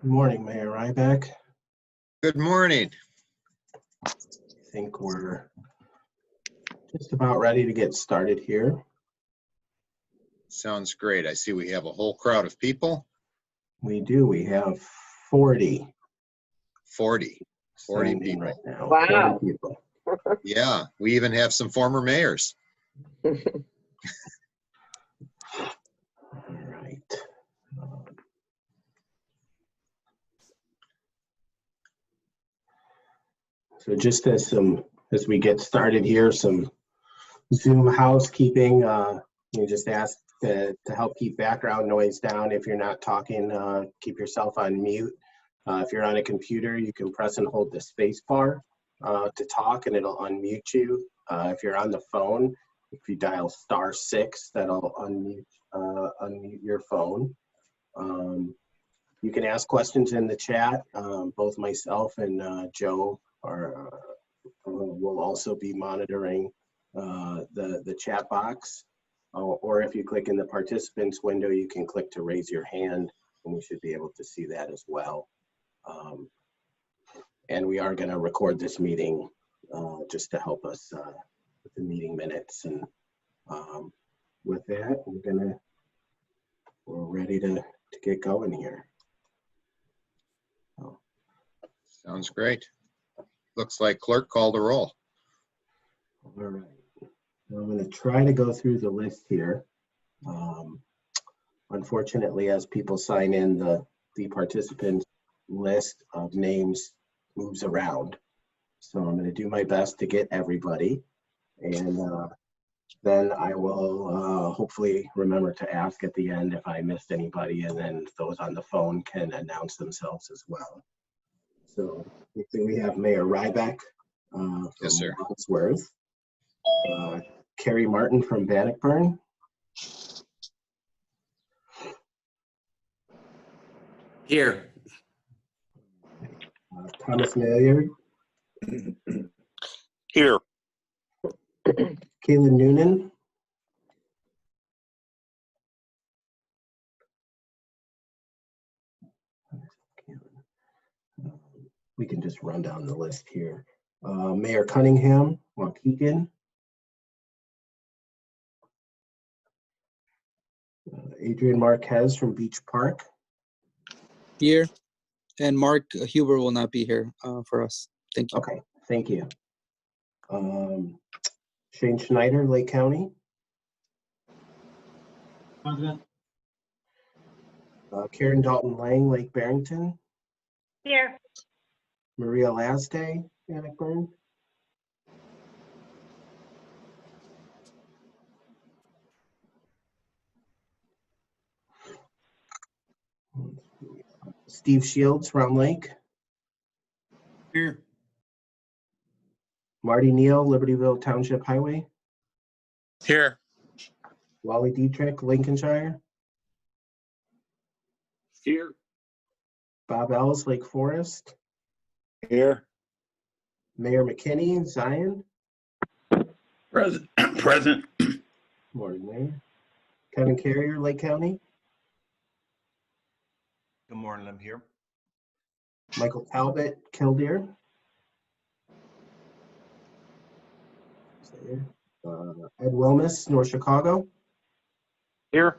Good morning, Mayor Ryback. Good morning. I think we're just about ready to get started here. Sounds great. I see we have a whole crowd of people. We do. We have 40 40 signed in people right now. Wow. 40 people. Yeah, we even have some former mayors. All right. So just as we get started here, some Zoom housekeeping. You just ask to help keep background noise down. If you're not talking, keep yourself on mute. If you're on a computer, you can press and hold the space bar to talk, and it'll unmute you. If you're on the phone, if you dial *6, that'll unmute your phone. You can ask questions in the chat. Both myself and Joe will also be monitoring the chat box. Or if you click in the participants window, you can click to raise your hand, and we should be able to see that as well. And we are going to record this meeting just to help us with the meeting minutes. And with that, we're ready to get going here. Sounds great. Looks like clerk called a roll. All right. I'm going to try to go through the list here. Unfortunately, as people sign in, the participant list of names moves around. So I'm going to do my best to get everybody. And then I will hopefully remember to ask at the end if I missed anybody, and then those on the phone can announce themselves as well. So we have Mayor Ryback from Yes, sir. Wadsworth, Carrie Martin from Bannockburn, Here. Thomas Maillard, Here. Caitlin Noonan, we can just run down the list here. Mayor Cunningham, Waukegan, Adrian Marquez from Beach Park, Here, and Mark Huber will not be here for us. Thank you. okay, thank you. Shane Schneider, Lake County, President. Karen Dalton Lang, Lake Barrington, Here. Maria Lasday, Bannockburn, Steve Shields, Round Lake, Here. Marty Neal, Libertyville Township Highway, Here. Wally Dietrich, Lincolnshire, Here. Bob Ellis, Lake Forest, Here. Mayor McKinney, Zion, Present. morning, Mayor, Kevin Carrier, Lake County, Good morning, I'm here. Michael Talbot, Killdeer, Ed Wilmus, North Chicago, Here.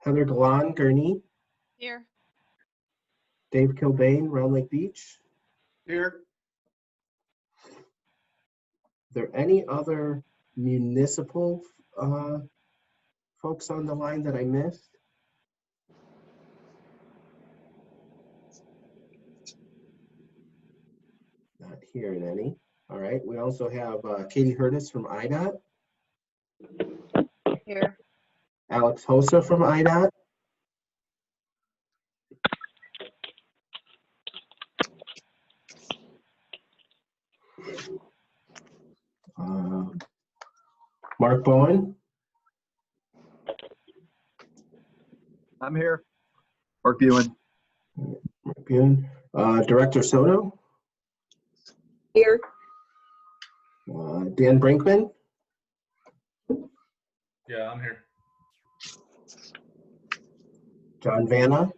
Heather Galan, Gurnee, Here. Dave Kilbane, Round Lake Beach. Here. Are there any other municipal folks on the line that I missed? Not hearing any. All right, we also have Katie Hurtis from IDOT, Here. Alex Hosa from IDOT, Mark Bowen, I'm here. Mark Buin. Good. Director Soto, Here. Dan Brinkman, Yeah, I'm here. John Vanna,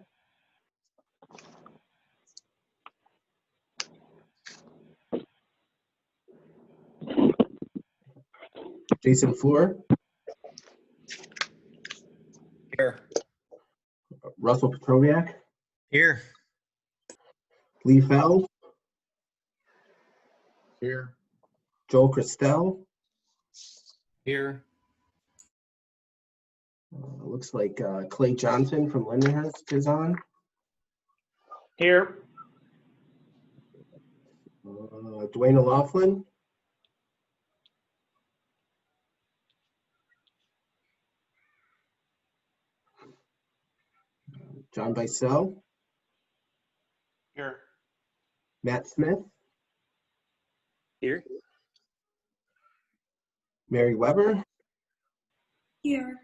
Jason Fleur, Here. Russell Petroviak, Here. Lee Fell, Here. Joel Christel. Here. Looks like Clay Johnson from Lindenhurst is on. Here. Dwayne O'Laughlin, John Bicel, Here. Matt Smith, Here. Mary Weber, Here.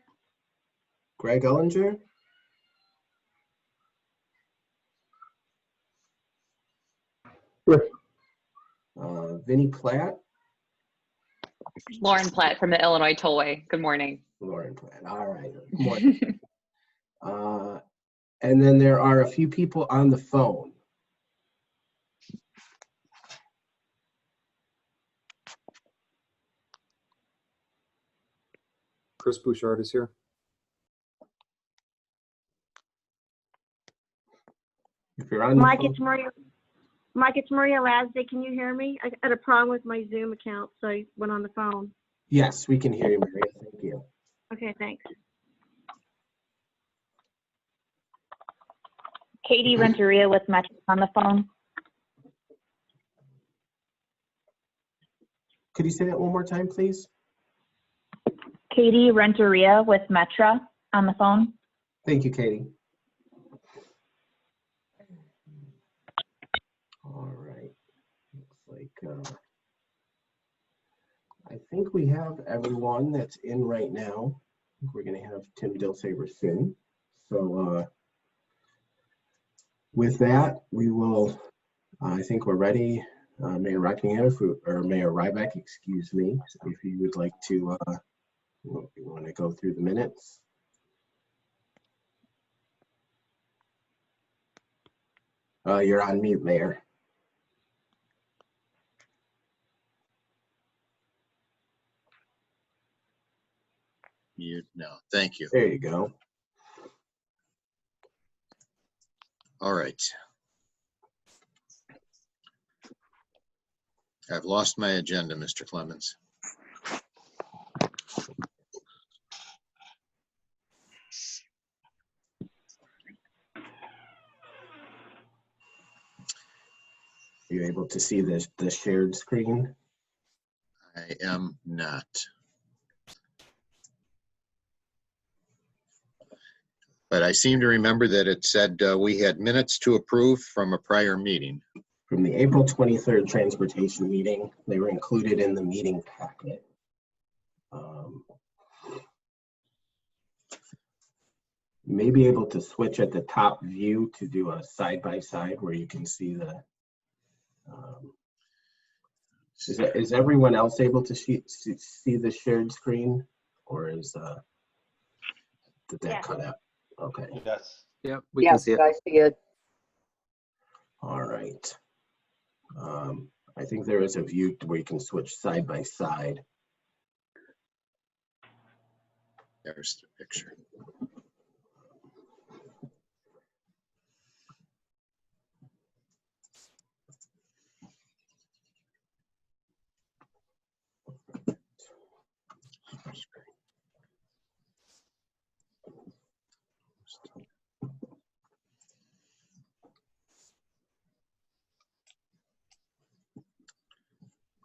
Greg Ellinger, Vinnie Platt, Lauren Platt from the Illinois Tollway. Good morning. Lauren Platt. All right. Good morning. And then there are a few people on the phone. Chris Bouchard is here. If you're on the Mike, phone, it's Maria. Mike, it's Maria Lasday. Can you hear me? I had a problem with my Zoom account, so I went on the phone. yes, we can hear you, Maria. Thank you. Okay, thanks. Katie Renteria with Metro on the phone. Could you say that one more time, please? Katie Renteria with Metro on the phone. Thank you, Katie. All right. Looks like I think we have everyone that's in right now. I think we're going to have Tim Dilsaver soon. So with that, we will. I think we're ready. Mayor Rockingham, or Mayor Ryback, excuse me, if you would like to, you want to go through the minutes. You're on mute, Mayor. Mute now. Thank you. There you go. All right. I've lost my agenda, Mr. Clemens. Are you able to see the shared screen? I am not. But I seem to remember that it said we had minutes to approve from a prior meeting. From the April 23rd transportation meeting, they were included in the meeting packet. You may be able to switch at the top view to do a side-by-side where you can see the, is everyone else able to see the shared screen, or is, did that Yeah. cut out? Okay, Yes. Yep, we can see it. I see it. all right. I think there is a view where you can switch side by side. There's the picture.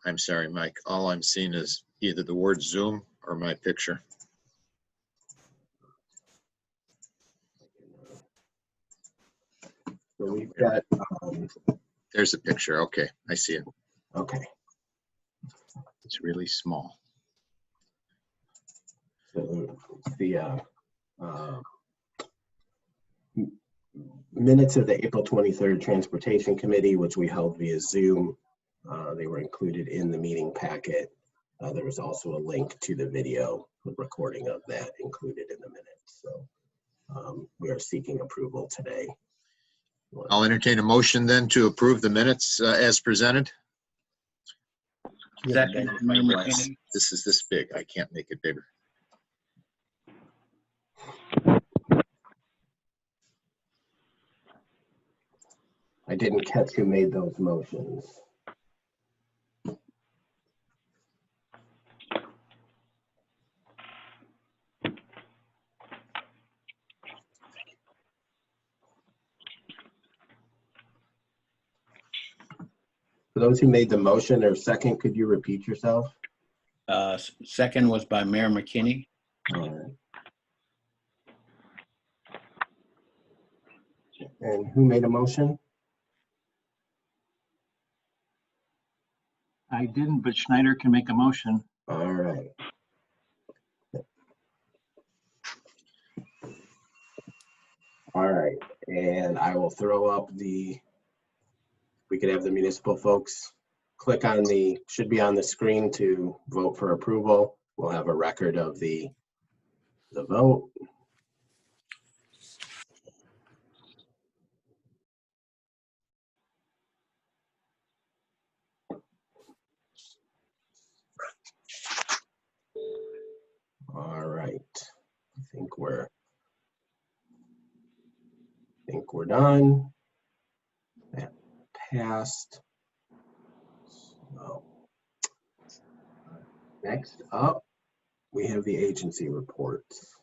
I'm sorry, Mike. All I'm seeing is either the word Zoom or my picture. So we've got, There's a picture. Okay, I see it. okay. It's really small. So the minutes of the April 23rd Transportation Committee, which we held via Zoom. They were included in the meeting packet. There was also a link to the video recording of that included in the minutes. So we are seeking approval today. I'll entertain a motion then to approve the minutes as presented. Second, Mayor McKinney. This is this big. I can't make it bigger. I didn't catch who made those motions. For those who made the motion or second, could you repeat yourself? Second was by Mayor McKinney. All right. And who made a motion? I didn't, but Schneider can make a motion. All right. All right, and I will throw up we could have the municipal folks click on should be on the screen to vote for approval. We'll have a record of the vote. All right, I think we're done. That passed. So, next up, we have the agency reports.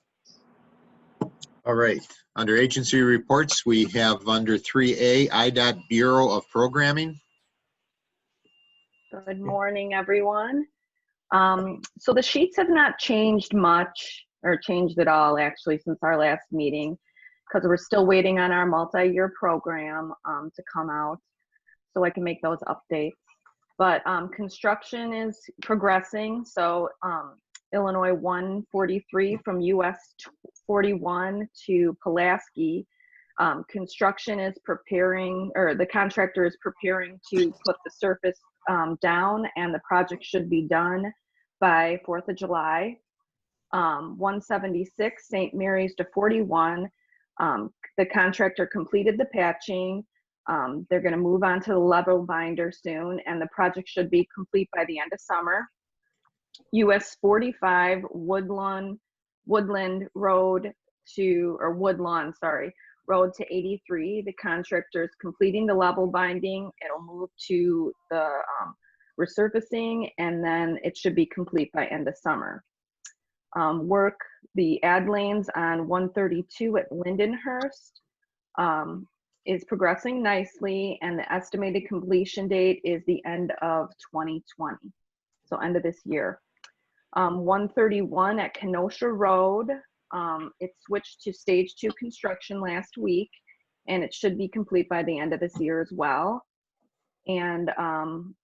All right. Under agency reports, we have under 3A, IDOT Bureau of Programming. Good morning, everyone. So the sheets have not changed much or changed at all actually since our last meeting because we're still waiting on our multi-year program to come out so I can make those updates. But construction is progressing. So Illinois 143 from US 41 to Pulaski. Construction is preparing, or the contractor is preparing to put the surface down, and the project should be done by 4th of July. 176 St. Mary's to 41. The contractor completed the patching. They're going to move on to the level binder soon, and the project should be complete by the end of summer. US 45 Woodlawn Road to, or Woodlawn, sorry, Road to 83. The contractor is completing the level binding. It'll move to the resurfacing, and then it should be complete by end of summer. The ad lanes on 132 at Lindenhurst is progressing nicely, and the estimated completion date is the end of 2020, so end of this year. 131 at Kenosha Road, it switched to stage 2 construction last week, and it should be complete by the end of this year as well. And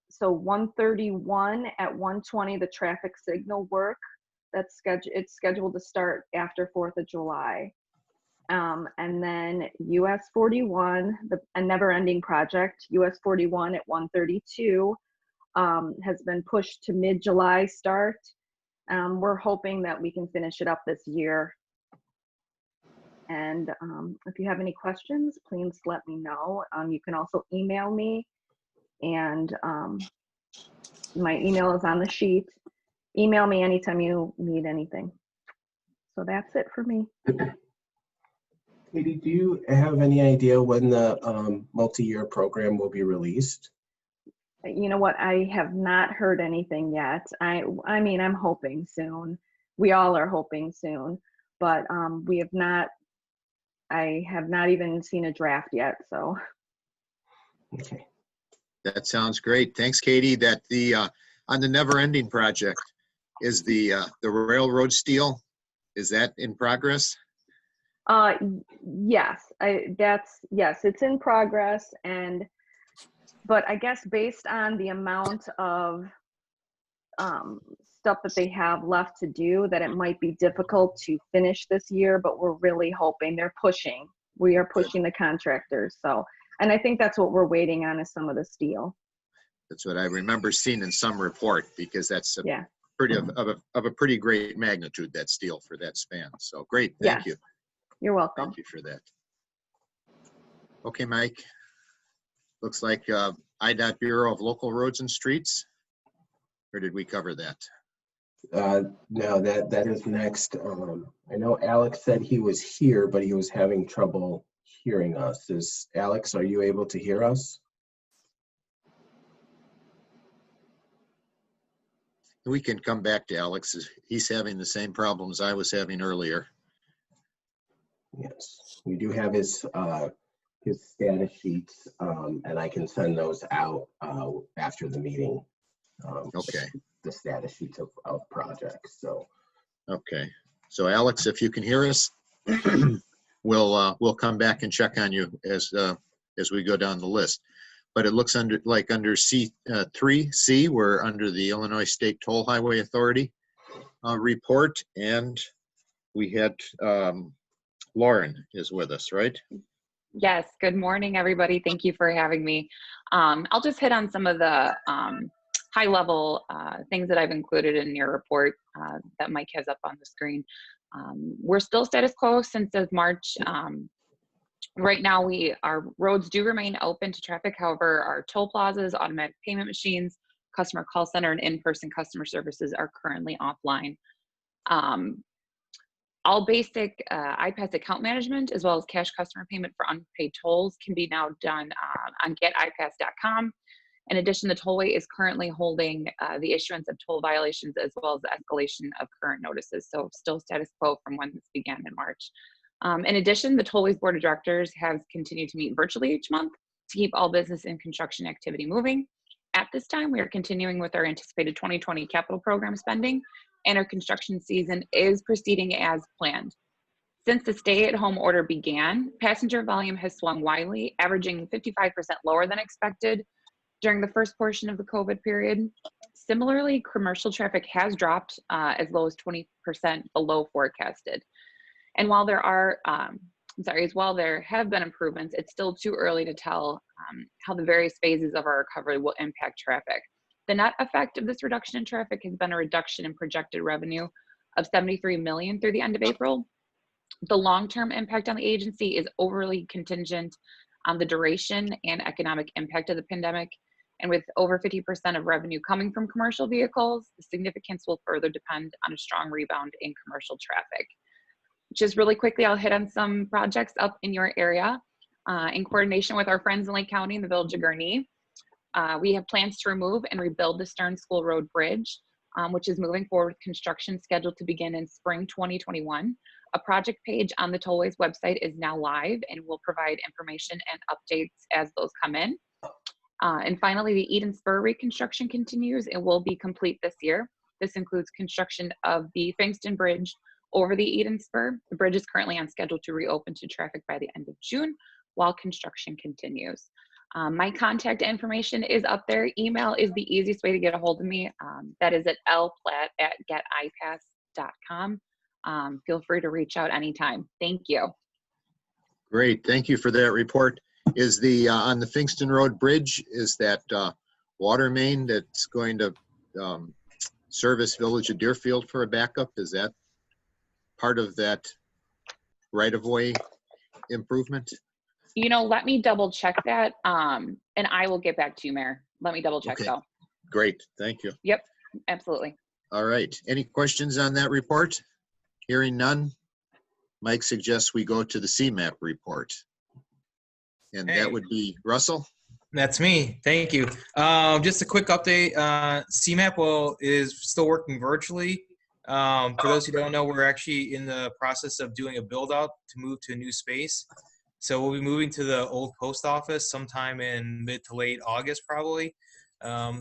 so 131 at 120, the traffic signal work, it's scheduled to start after 4th of July. And then US 41, a never-ending project, US 41 at 132 has been pushed to mid-July start. We're hoping that we can finish it up this year. And if you have any questions, please let me know. You can also email me, and my email is on the sheet. Email me anytime you need anything. So that's it for me. Katie, do you have any idea when the multi-year program will be released? You know what? I have not heard anything yet. I mean, I'm hoping soon. We all are hoping soon, but I have not even seen a draft yet, so. Okay. That sounds great. Thanks, Katie. That on the Never Ending project, is the railroad steel, is that in progress? Yes, yes, it's in progress, but I guess based on the amount of stuff that they have left to do, that it might be difficult to finish this year, but we're really hoping. They're pushing we are pushing the contractors. So, and I think that's what we're waiting on is some of the steel. That's what I remember seeing in some report, because that's a Yeah. pretty of a pretty great magnitude, that steel for that span. So great, thank Yes. you. You're welcome. Thank you for that. Okay, Mike. Looks like IDOT Bureau of Local Roads and Streets. Or did we cover that? No, that is next. I know Alex said he was here, but he was having trouble hearing us. Alex, are you able to hear us? We can come back to Alex. He's having the same problems I was having earlier. Yes, we do have his status sheets, and I can send those out after the meeting. Okay. The status sheets of projects. So. Okay. So Alex, if you can hear us, we'll come back and check on you as we go down the list. But it looks under C3C, we're under the Illinois State Toll Highway Authority report, and we had Lauren is with us, right? Yes, good morning, everybody. Thank you for having me. I'll just hit on some of the high-level things that I've included in your report that Mike has up on the screen. We're still status quo since March. Right now, our roads do remain open to traffic. However, our toll plazas, automatic payment machines, customer call center, and in-person customer services are currently offline. All basic iPass account management, as well as cash customer payment for unpaid tolls, can be now done on getipass.com. In addition, the tollway is currently holding the issuance of toll violations as well as the escalation of current notices. So still status quo from when this began in March. In addition, the Tollway's Board of Directors has continued to meet virtually each month to keep all business and construction activity moving. At this time, we are continuing with our anticipated 2020 capital program spending, and our construction season is proceeding as planned. Since the stay-at-home order began, passenger volume has swung widely, averaging 55% lower than expected during the first portion of the COVID period. Similarly, commercial traffic has dropped as low as 20% below forecasted. And while there have been improvements, it's still too early to tell how the various phases of our recovery will impact traffic. The net effect of this reduction in traffic has been a reduction in projected revenue of $73 million through the end of April. The long-term impact on the agency is overly contingent on the duration and economic impact of the pandemic. And with over 50% of revenue coming from commercial vehicles, the significance will further depend on a strong rebound in commercial traffic. Just really quickly, I'll hit on some projects up in your area. In coordination with our friends in Lake County and the Village of Gurnee, we have plans to remove and rebuild the Stern School Road Bridge, which is moving forward with construction scheduled to begin in spring 2021. A project page on the Tollway's website is now live and will provide information and updates as those come in. And finally, the Eden Spur reconstruction continues and will be complete this year. This includes construction of the Fingston Bridge over the Eden Spur. The bridge is currently on schedule to reopen to traffic by the end of June while construction continues. My contact information is up there. Email is the easiest way to get a hold of me. That is at lplatt@getipass.com. Feel free to reach out anytime. Thank you. Great, thank you for that report. Is the on the Fingston Road Bridge, is that water main that's going to service Village of Deerfield for a backup? Is that part of that right-of-way improvement? You know, let me double check that, and I will get back to you, Mayor. Let me double check though. Great, thank you. Yep, absolutely. All right, any questions on that report? Hearing none, Mike suggests we go to the CMAP report. And that would be Russell? That's me. Thank you. Just a quick update. CMAP is still working virtually. For those who don't know, we're actually in the process of doing a build out to move to a new space. So we'll be moving to the old post office sometime in mid to late August, probably.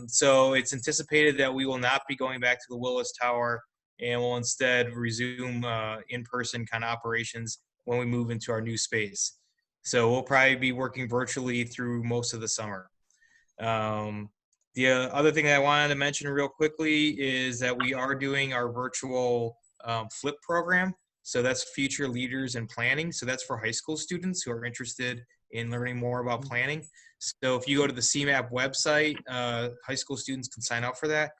So it's anticipated that we will not be going back to the Willis Tower and will instead resume in-person kind of operations when we move into our new space. So we'll probably be working virtually through most of the summer. The other thing that I wanted to mention real quickly is that we are doing our virtual flip program. So that's Future Leaders in Planning. So that's for high school students who are interested in learning more about planning. So if you go to the CMAP website, high school students can sign up for that.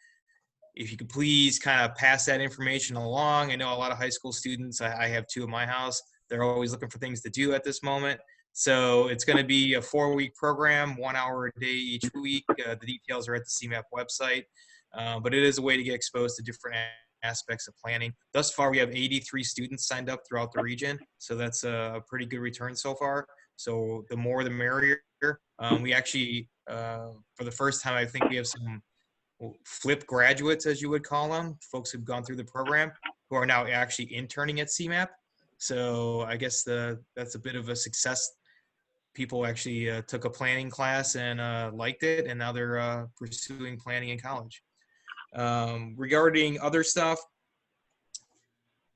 If you could please kind of pass that information along. I know a lot of high school students, I have 2 in my house, they're always looking for things to do at this moment. So it's going to be a 4-week program, 1 hour a day each week. The details are at the CMAP website, but it is a way to get exposed to different aspects of planning. Thus far, we have 83 students signed up throughout the region, so that's a pretty good return so far. So the more the merrier. We actually, for the first time, I think we have some flip graduates, as you would call them, folks who've gone through the program who are now actually interning at CMAP. So I guess that's a bit of a success. People actually took a planning class and liked it, and now they're pursuing planning in college. Regarding other stuff,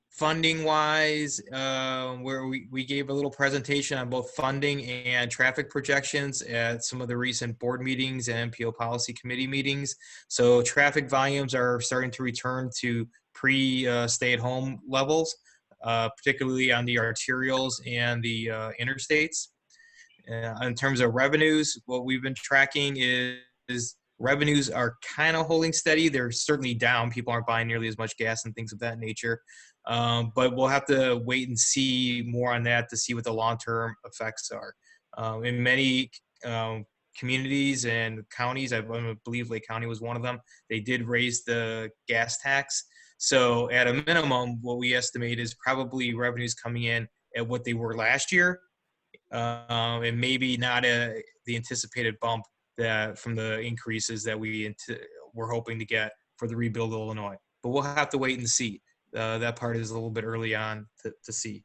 funding wise, where we gave a little presentation on both funding and traffic projections at some of the recent board meetings and MPO policy committee meetings. So traffic volumes are starting to return to pre-stay-at-home levels, particularly on the arterials and the interstates. In terms of revenues, what we've been tracking is revenues are kind of holding steady. They're certainly down. People aren't buying nearly as much gas and things of that nature. But we'll have to wait and see more on that to see what the long-term effects are. In many communities and counties, I believe Lake County was one of them, they did raise the gas tax. So at a minimum, what we estimate is probably revenues coming in at what they were last year, and maybe not the anticipated bump that from the increases that we're hoping to get for the Rebuild Illinois. But we'll have to wait and see. That part is a little bit early on to see.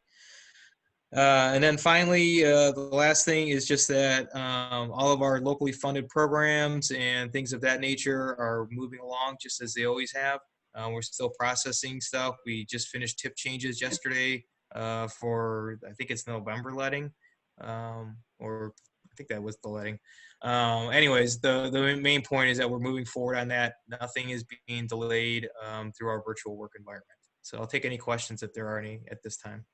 And then finally, the last thing is just that all of our locally funded programs and things of that nature are moving along just as they always have. We're still processing stuff. We just finished tip changes yesterday for, I think it's November letting, or I think that was the letting. Anyways, the main point is that we're moving forward on that. Nothing is being delayed through our virtual work environment. So I'll take any questions if there are any at this time.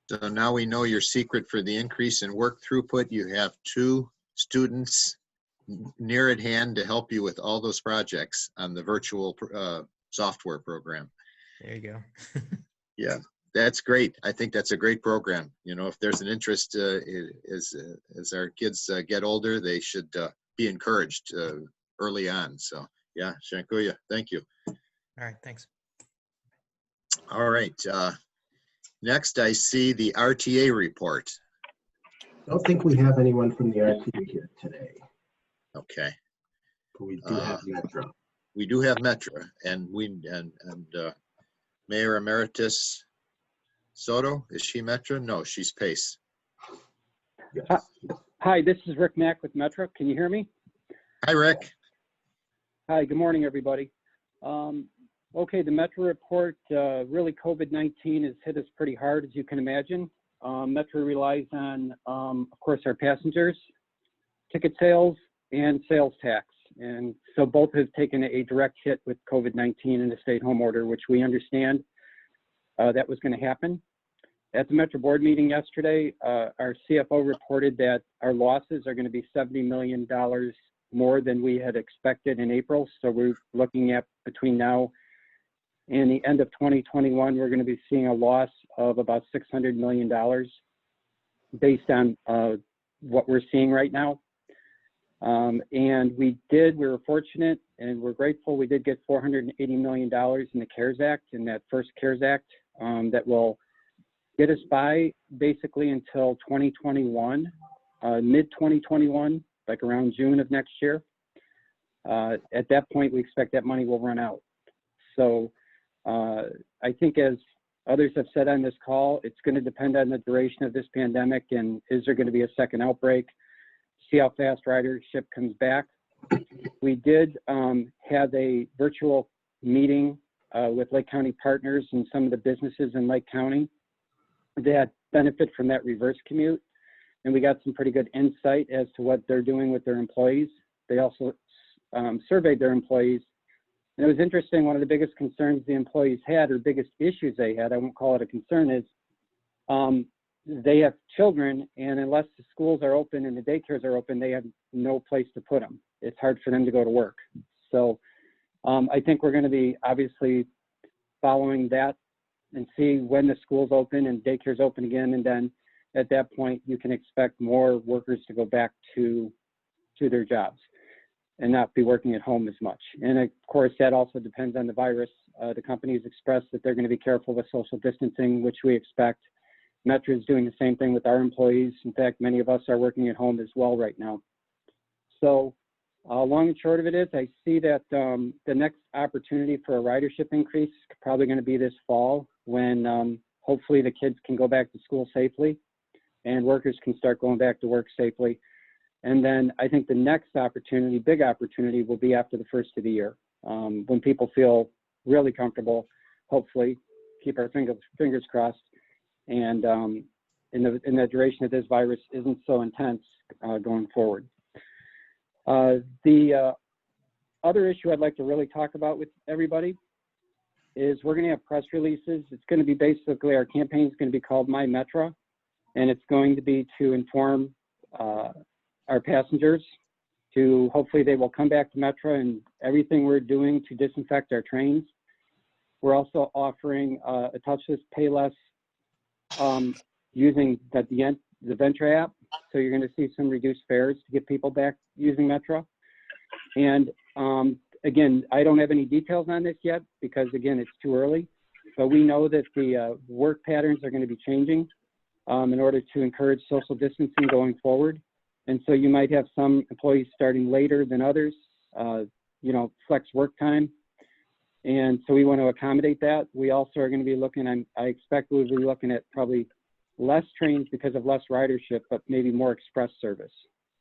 So now we know your secret for the increase in work throughput. You have 2 students near at hand to help you with all those projects on the virtual software program. There you go. Yeah, that's great. I think that's a great program. You know, if there's an interest as our kids get older, they should be encouraged early on. So yeah, Shankuya, thank you. All right, thanks. All right. Next, I see the RTA report. I don't think we have anyone from the RTA here today, Okay. but we do have Metro. We do have Metro, and Mayor Emeritus Soto, is she Metro? No, she's Pace. Yes. Hi, this is Rick Mack with Metro. Can you hear me? Hi, Rick. Hi, good morning, everybody. Okay, the Metro report, really COVID-19 has hit us pretty hard, as you can imagine. Metro relies on, of course, our passengers, ticket sales, and sales tax. And so both have taken a direct hit with COVID-19 and the stay-at-home order, which we understand that was going to happen. At the Metro board meeting yesterday, our CFO reported that our losses are going to be $70 million more than we had expected in April. So we're looking at between now and the end of 2021, we're going to be seeing a loss of about $600 million based on what we're seeing right now. And we were fortunate and we're grateful. We did get $480 million in the CARES Act, in that first CARES Act, that will get us by basically until 2021, mid-2021, like around June of next year. At that point, we expect that money will run out. So I think, as others have said on this call, it's going to depend on the duration of this pandemic and is there going to be a second outbreak, see how fast ridership comes back. We did have a virtual meeting with Lake County partners and some of the businesses in Lake County that benefit from that reverse commute. And we got some pretty good insight as to what they're doing with their employees. They also surveyed their employees And it was interesting, one of the biggest concerns the employees had, or biggest issues they had, I won't call it a concern, is they have children, and unless the schools are open and the daycares are open, they have no place to put them. It's hard for them to go to work. So I think we're going to be obviously following that and see when the schools open and daycares open again, and then at that point you can expect more workers to go back to their jobs and not be working at home as much. And of course that also depends on the virus. The companies expressed that they're going to be careful with social distancing, which we expect. Metro is doing the same thing with our employees. In fact, many of us are working at home as well right now. So long and short of it is, I see that the next opportunity for a ridership increase is probably going to be this fall, when hopefully the kids can go back to school safely and workers can start going back to work safely. And then I think the next opportunity, big opportunity, will be after the first of the year, when people feel really comfortable, hopefully, keep our fingers crossed, and in the duration of this virus isn't so intense going forward. The other issue I'd like to really talk about with everybody is we're going to have press releases. It's going to be basically, our campaign is going to be called My Metra, and it's going to be to inform our passengers to, hopefully they will come back to Metra and everything we're doing to disinfect our trains. We're also offering a touchless, payless using the Ventra app. So you're going to see some reduced fares to get people back using Metra. And again, I don't have any details on this yet because, again, it's too early. But we know that the work patterns are going to be changing in order to encourage social distancing going forward. And so you might have some employees starting later than others, flex work time. And so we want to accommodate that. We also are going to be looking, I expect we'll be looking at probably less trains because of less ridership, but maybe more express service.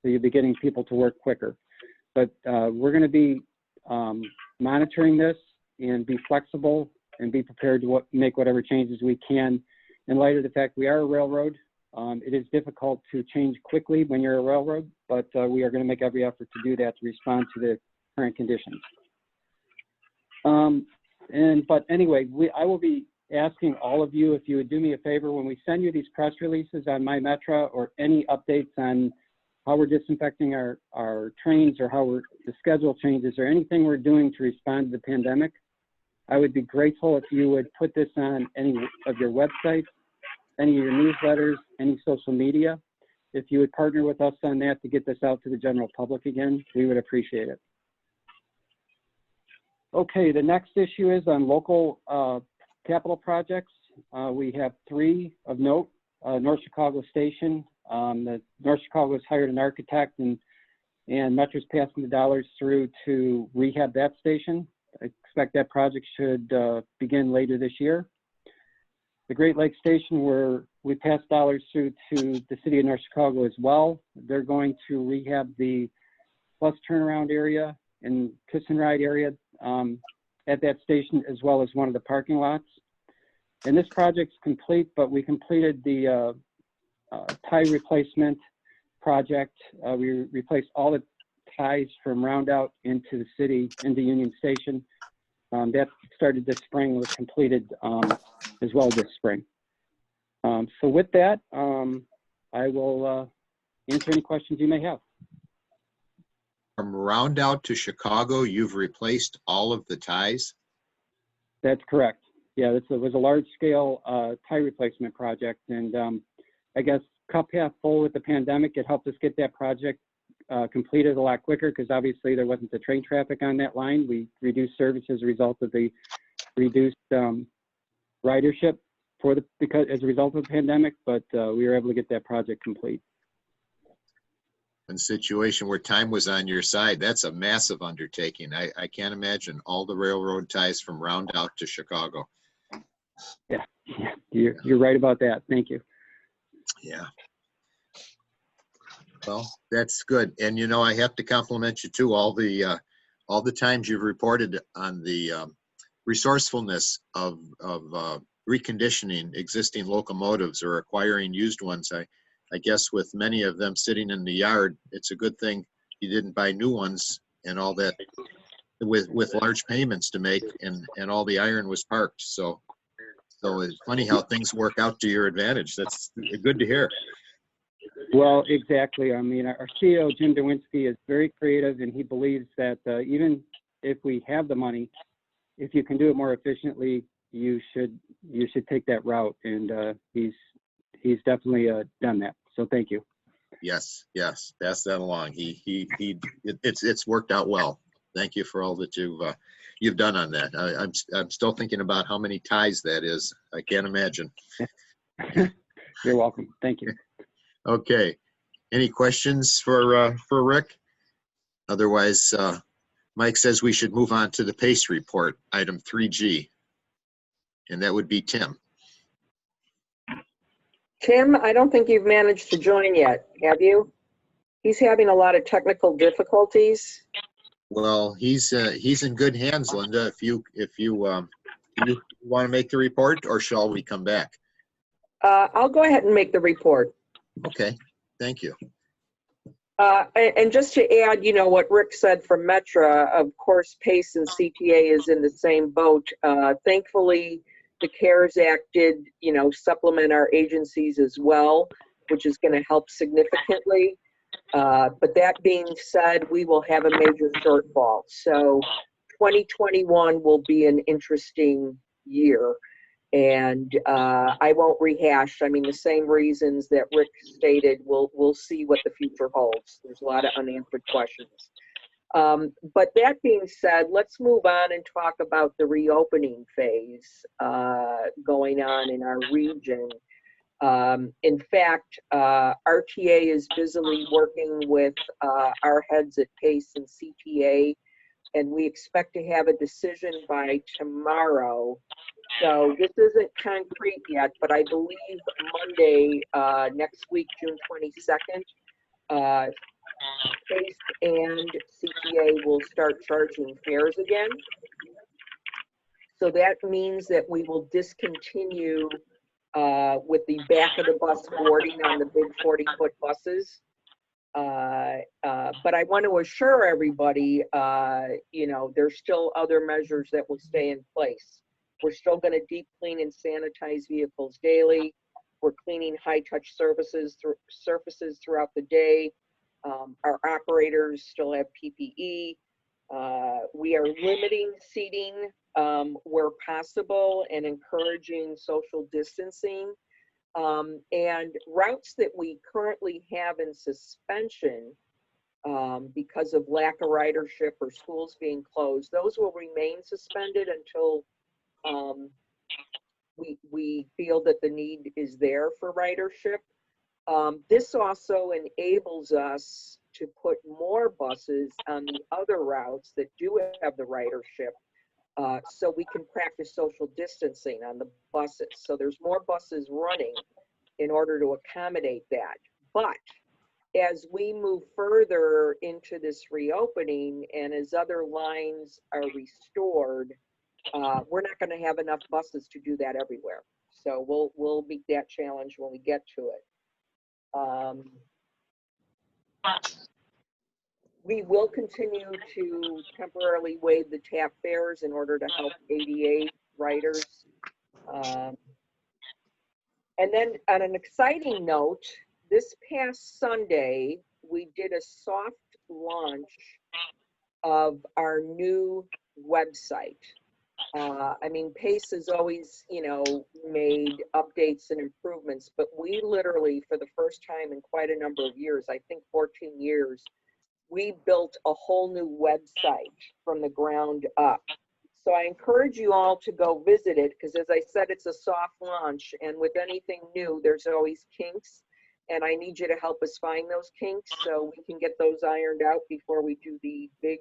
So you'll be getting people to work quicker. But we're going to be monitoring this and be flexible and be prepared to make whatever changes we can in light of the fact we are a railroad. It is difficult to change quickly when you're a railroad, but we are going to make every effort to do that to respond to the current conditions. But anyway, I will be asking all of you if you would do me a favor when we send you these press releases on My Metra or any updates on how we're disinfecting our trains or how the schedule changes or anything we're doing to respond to the pandemic. I would be grateful if you would put this on any of your websites, any of your newsletters, any social media. If you would partner with us on that to get this out to the general public again, we would appreciate it. Okay, the next issue is on local capital projects. We have 3 of note. North Chicago Station. The North Chicago has hired an architect, and Metro's passing the dollars through to rehab that station. I expect that project should begin later this year. The Great Lakes Station, where we passed dollars through to the city of North Chicago as well. They're going to rehab the bus turnaround area and kiss and ride area at that station, as well as one of the parking lots. And this project's complete, but we completed the tie replacement project. We replaced all the ties from Roundout into the city, into Union Station. That started this spring, was completed as well this spring. So with that, I will answer any questions you may have. From Roundout to Chicago, you've replaced all of the ties? That's correct. Yeah, it was a large-scale tie replacement project, and I guess cup half full with the pandemic. It helped us get that project completed a lot quicker because obviously there wasn't the train traffic on that line. We reduced service as a result of the reduced ridership as a result of the pandemic, but we were able to get that project complete. In a situation where time was on your side, that's a massive undertaking. I can't imagine all the railroad ties from Roundout to Chicago. Yeah, you're right about that. Thank you. Yeah. Well, that's good. And you know, I have to compliment you too. All the times you've reported on the resourcefulness of reconditioning existing locomotives or acquiring used ones. I guess with many of them sitting in the yard, it's a good thing you didn't buy new ones and all that with large payments to make, and all the iron was parked. So it's funny how things work out to your advantage. That's good to hear. Well, exactly. I mean, our CEO, Jim Dewinski, is very creative, and he believes that even if we have the money, if you can do it more efficiently, you should take that route. And he's definitely done that. So thank you. Yes, pass that along. It's worked out well. Thank you for all that you've done on that. I'm still thinking about how many ties that is. I can't imagine. You're welcome. Thank you. Okay. Any questions for Rick? Otherwise, Mike says we should move on to the PACE report, item 3G, and that would be Tim. Tim, I don't think you've managed to join yet, have you? He's having a lot of technical difficulties. Well, he's in good hands, Linda. If you want to make the report, or shall we come back? I'll go ahead and make the report. Okay, thank you. And just to add, you know, what Rick said from Metra, of course, PACE and CTA is in the same boat. Thankfully, the CARES Act did, you know, supplement our agencies as well, which is going to help significantly. But that being said, we will have a major shortfall. So 2021 will be an interesting year. And I won't rehash. I mean, the same reasons that Rick stated, we'll see what the future holds. There's a lot of unanswered questions. But that being said, let's move on and talk about the reopening phase going on in our region. In fact, RTA is busily working with our heads at PACE and CTA, and we expect to have a decision by tomorrow. So this isn't concrete yet, but I believe Monday next week, June 22nd, PACE and CTA will start charging fares again. So that means that we will discontinue with the back of the bus boarding on the big 40-foot buses. But I want to assure everybody, you know, there's still other measures that will stay in place. We're still going to deep clean and sanitize vehicles daily. We're cleaning high-touch surfaces throughout the day. Our operators still have PPE. We are limiting seating where possible and encouraging social distancing. And routes that we currently have in suspension because of lack of ridership or schools being closed, those will remain suspended until we feel that the need is there for ridership. This also enables us to put more buses on the other routes that do have the ridership, so we can practice social distancing on the buses. So there's more buses running in order to accommodate that. But as we move further into this reopening and as other lines are restored, we're not going to have enough buses to do that everywhere. So we'll meet that challenge when we get to it. We will continue to temporarily waive the tap fares in order to help ADA riders. And then on an exciting note, this past Sunday, we did a soft launch of our new website. I mean, PACE has always, you know, made updates and improvements, but we literally, for the first time in quite a number of years, I think 14 years, we built a whole new website from the ground up. So I encourage you all to go visit it, because as I said, it's a soft launch, and with anything new, there's always kinks, and I need you to help us find those kinks so we can get those ironed out before we do the big,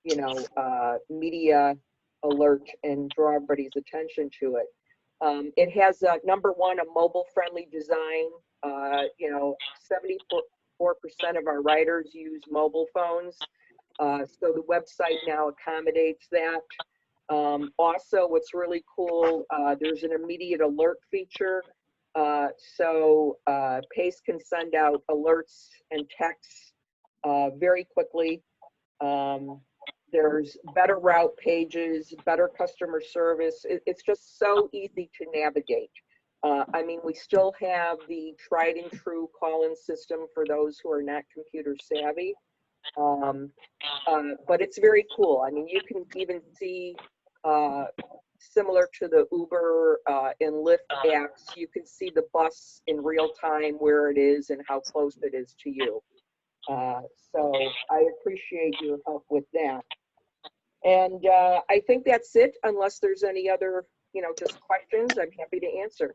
you know, media alert and draw everybody's attention to it. It has, number one, a mobile-friendly design. You know, 74% of our riders use mobile phones. So the website now accommodates that. Also, what's really cool, there's an immediate alert feature. So PACE can send out alerts and texts very quickly. There's better route pages, better customer service. It's just so easy to navigate. I mean, we still have the tried and true call-in system for those who are not computer savvy. But it's very cool. I mean, you can even see, similar to the Uber and Lyft apps, you can see the bus in real time where it is and how close it is to you. So I appreciate your help with that. And I think that's it, unless there's any other, just questions, I'm happy to answer.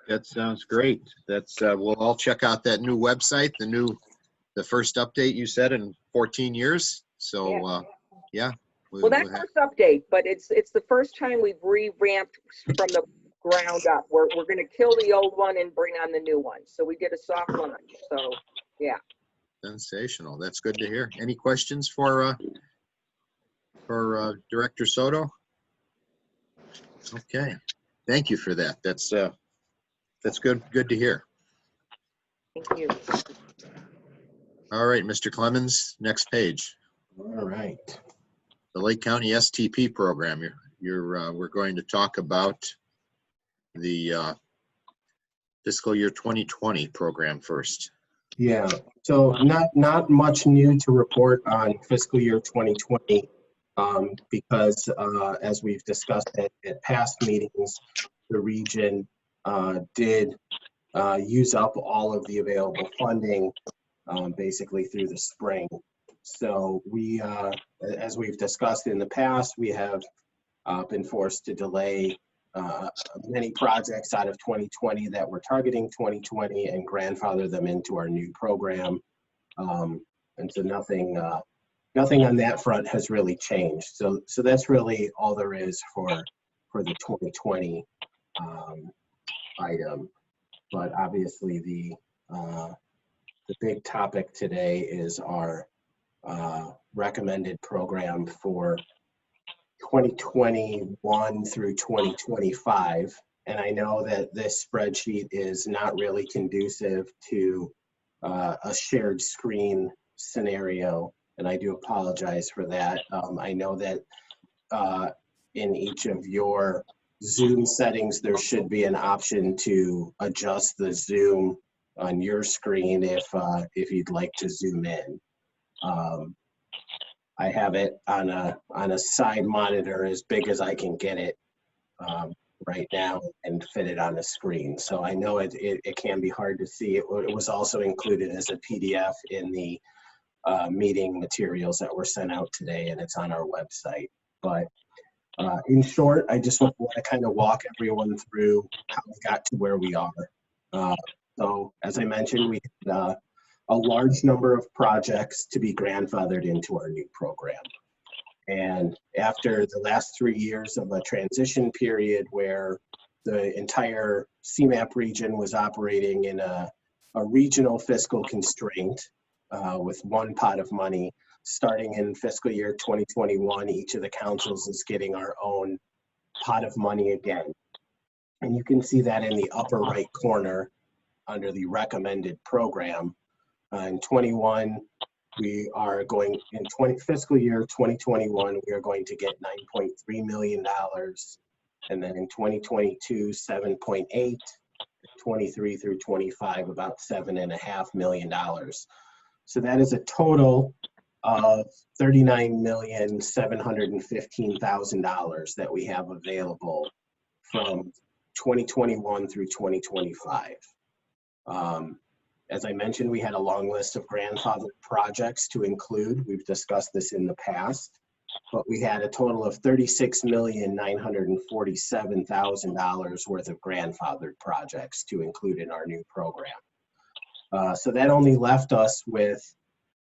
That sounds great. That's, we'll all check out that new website, the first update you said in 14 years. So, yeah. Well, that first update, but it's the first time we've revamped from the ground up. We're going to kill the old one and bring on the new one. So we did a soft launch. So, yeah. Sensational. That's good to hear. Any questions for Director Soto? Okay. Thank you for that. That's good to hear. Thank you. All right, Mr. Clemens, next page. All right. The Lake County STP program. We're going to talk about the fiscal year 2020 program first. Yeah, so not much new to report on fiscal year 2020 because as we've discussed at past meetings, the region did use up all of the available funding basically through the spring. So we, as we've discussed in the past, we have been forced to delay many projects out of 2020 that were targeting 2020 and grandfather them into our new program. And so nothing on that front has really changed. So that's really all there is for the 2020 item. But obviously the big topic today is our recommended program for 2021 through 2025. And I know that this spreadsheet is not really conducive to a shared screen scenario, and I do apologize for that. I know that in each of your Zoom settings, there should be an option to adjust the Zoom on your screen if you'd like to zoom in. I have it on a side monitor as big as I can get it right now and fit it on the screen. So I know it can be hard to see. It was also included as a PDF in the meeting materials that were sent out today, and it's on our website. But in short, I just want to kind of walk everyone through how we got to where we are. So as I mentioned, we had a large number of projects to be grandfathered into our new program. And after the last 3 years of a transition period where the entire CMAP region was operating in a regional fiscal constraint with one pot of money, starting in fiscal year 2021, each of the councils is getting our own pot of money again. And you can see that in the upper right corner under the recommended program. In 21, we are going, in fiscal year 2021, we are going to get $9.3 million. And then in 2022, 7.8, 23 through 25, about $7.5 million. So that is a total of $39,715,000 that we have available from 2021 through 2025. As I mentioned, we had a long list of grandfathered projects to include. We've discussed this in the past, but we had a total of $36,947,000 worth of grandfathered projects to include in our new program. So that only left us with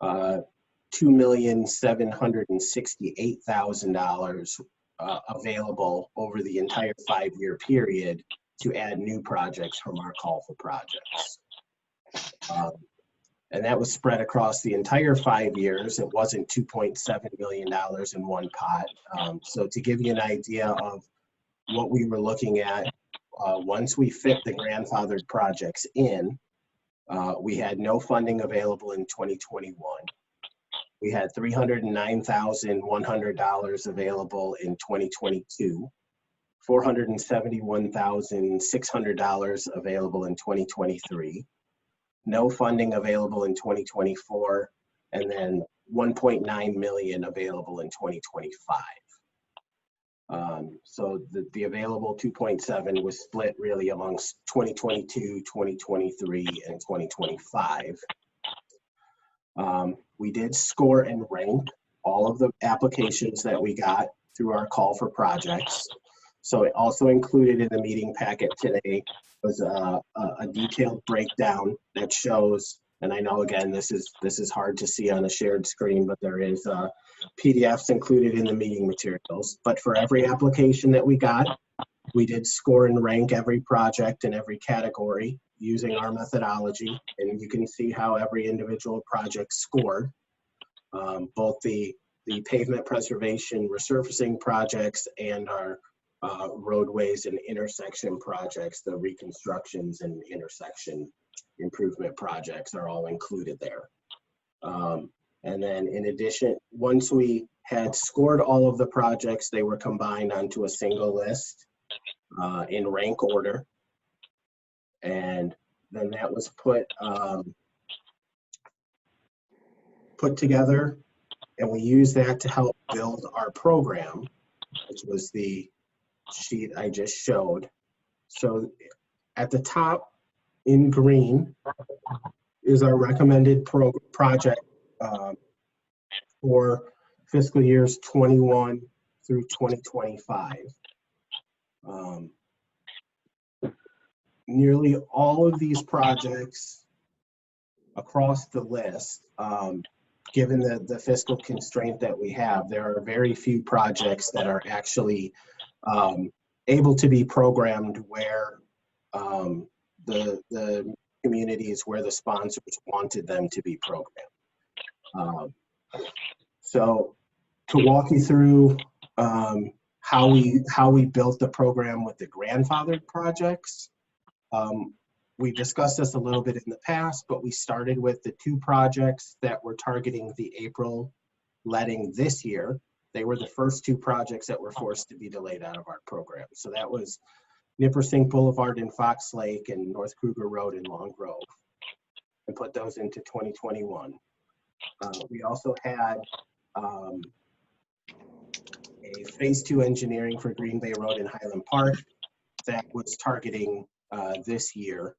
$2,768,000 available over the entire 5-year period to add new projects from our call for projects. And that was spread across the entire 5 years. It wasn't $2.7 million in one pot. So to give you an idea of what we were looking at, once we fit the grandfathered projects in, we had no funding available in 2021. We had $309,100 available in 2022, $471,600 available in 2023, no funding available in 2024, and then 1.9 million available in 2025. So the available 2.7 was split really amongst 2022, 2023, and 2025. We did score and rank all of the applications that we got through our call for projects. So it also included in the meeting packet today was a detailed breakdown that shows, and I know again this is hard to see on a shared screen, but there is PDFs included in the meeting materials. But for every application that we got, we did score and rank every project in every category using our methodology, and you can see how every individual project scored. Both the pavement preservation resurfacing projects and our roadways and intersection projects, the reconstructions and intersection improvement projects are all included there. And then in addition, once we had scored all of the projects, they were combined onto a single list in rank order. And then that was put together, and we used that to help build our program, which was the sheet I just showed. So at the top in green is our recommended project for fiscal years 21 through 2025. Nearly all of these projects across the list, given the fiscal constraint that we have, there are very few projects that are actually able to be programmed where the communities where the sponsors wanted them to be programmed. So to walk you through how we built the program with the grandfathered projects, we discussed this a little bit in the past, but we started with the 2 projects that were targeting the April letting this year. They were the first 2 projects that were forced to be delayed out of our program. So that was Nippersink Boulevard in Fox Lake and North Kruger Road in Long Grove, and put those into 2021. We also had a phase 2 engineering for Green Bay Road in Highland Park that was targeting this year,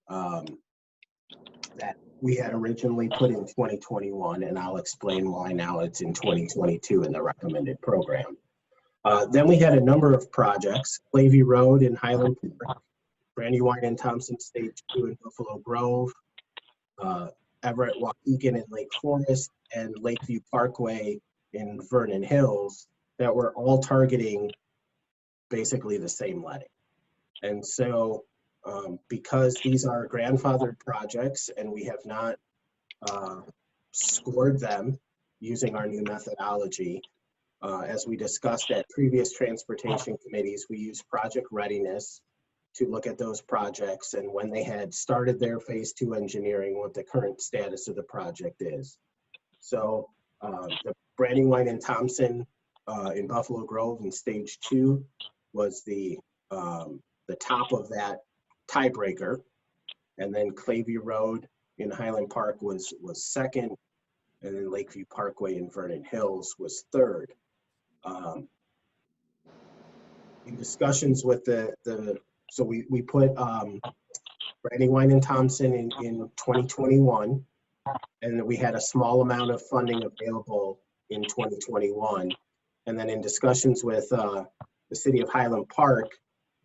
that we had originally put in 2021, and I'll explain why now it's in 2022 in the recommended program. Then we had a number of projects: Clavey Road in Highland Park, Brandywine and Thompson Stage 2 in Buffalo Grove, Everett Waukegan in Lake Forest, and Lakeview Parkway in Vernon Hills, that were all targeting basically the same letting. And so because these are grandfathered projects and we have not scored them using our new methodology, as we discussed at previous transportation committees, we use project readiness to look at those projects and when they had started their phase 2 engineering, what the current status of the project is. So the Brandywine and Thompson in Buffalo Grove in stage 2 was the top of that tiebreaker, and then Clavey Road in Highland Park was second, and then Lakeview Parkway in Vernon Hills was third. In discussions with so we put Brandywine and Thompson in 2021, and we had a small amount of funding available in 2021. And then in discussions with the city of Highland Park,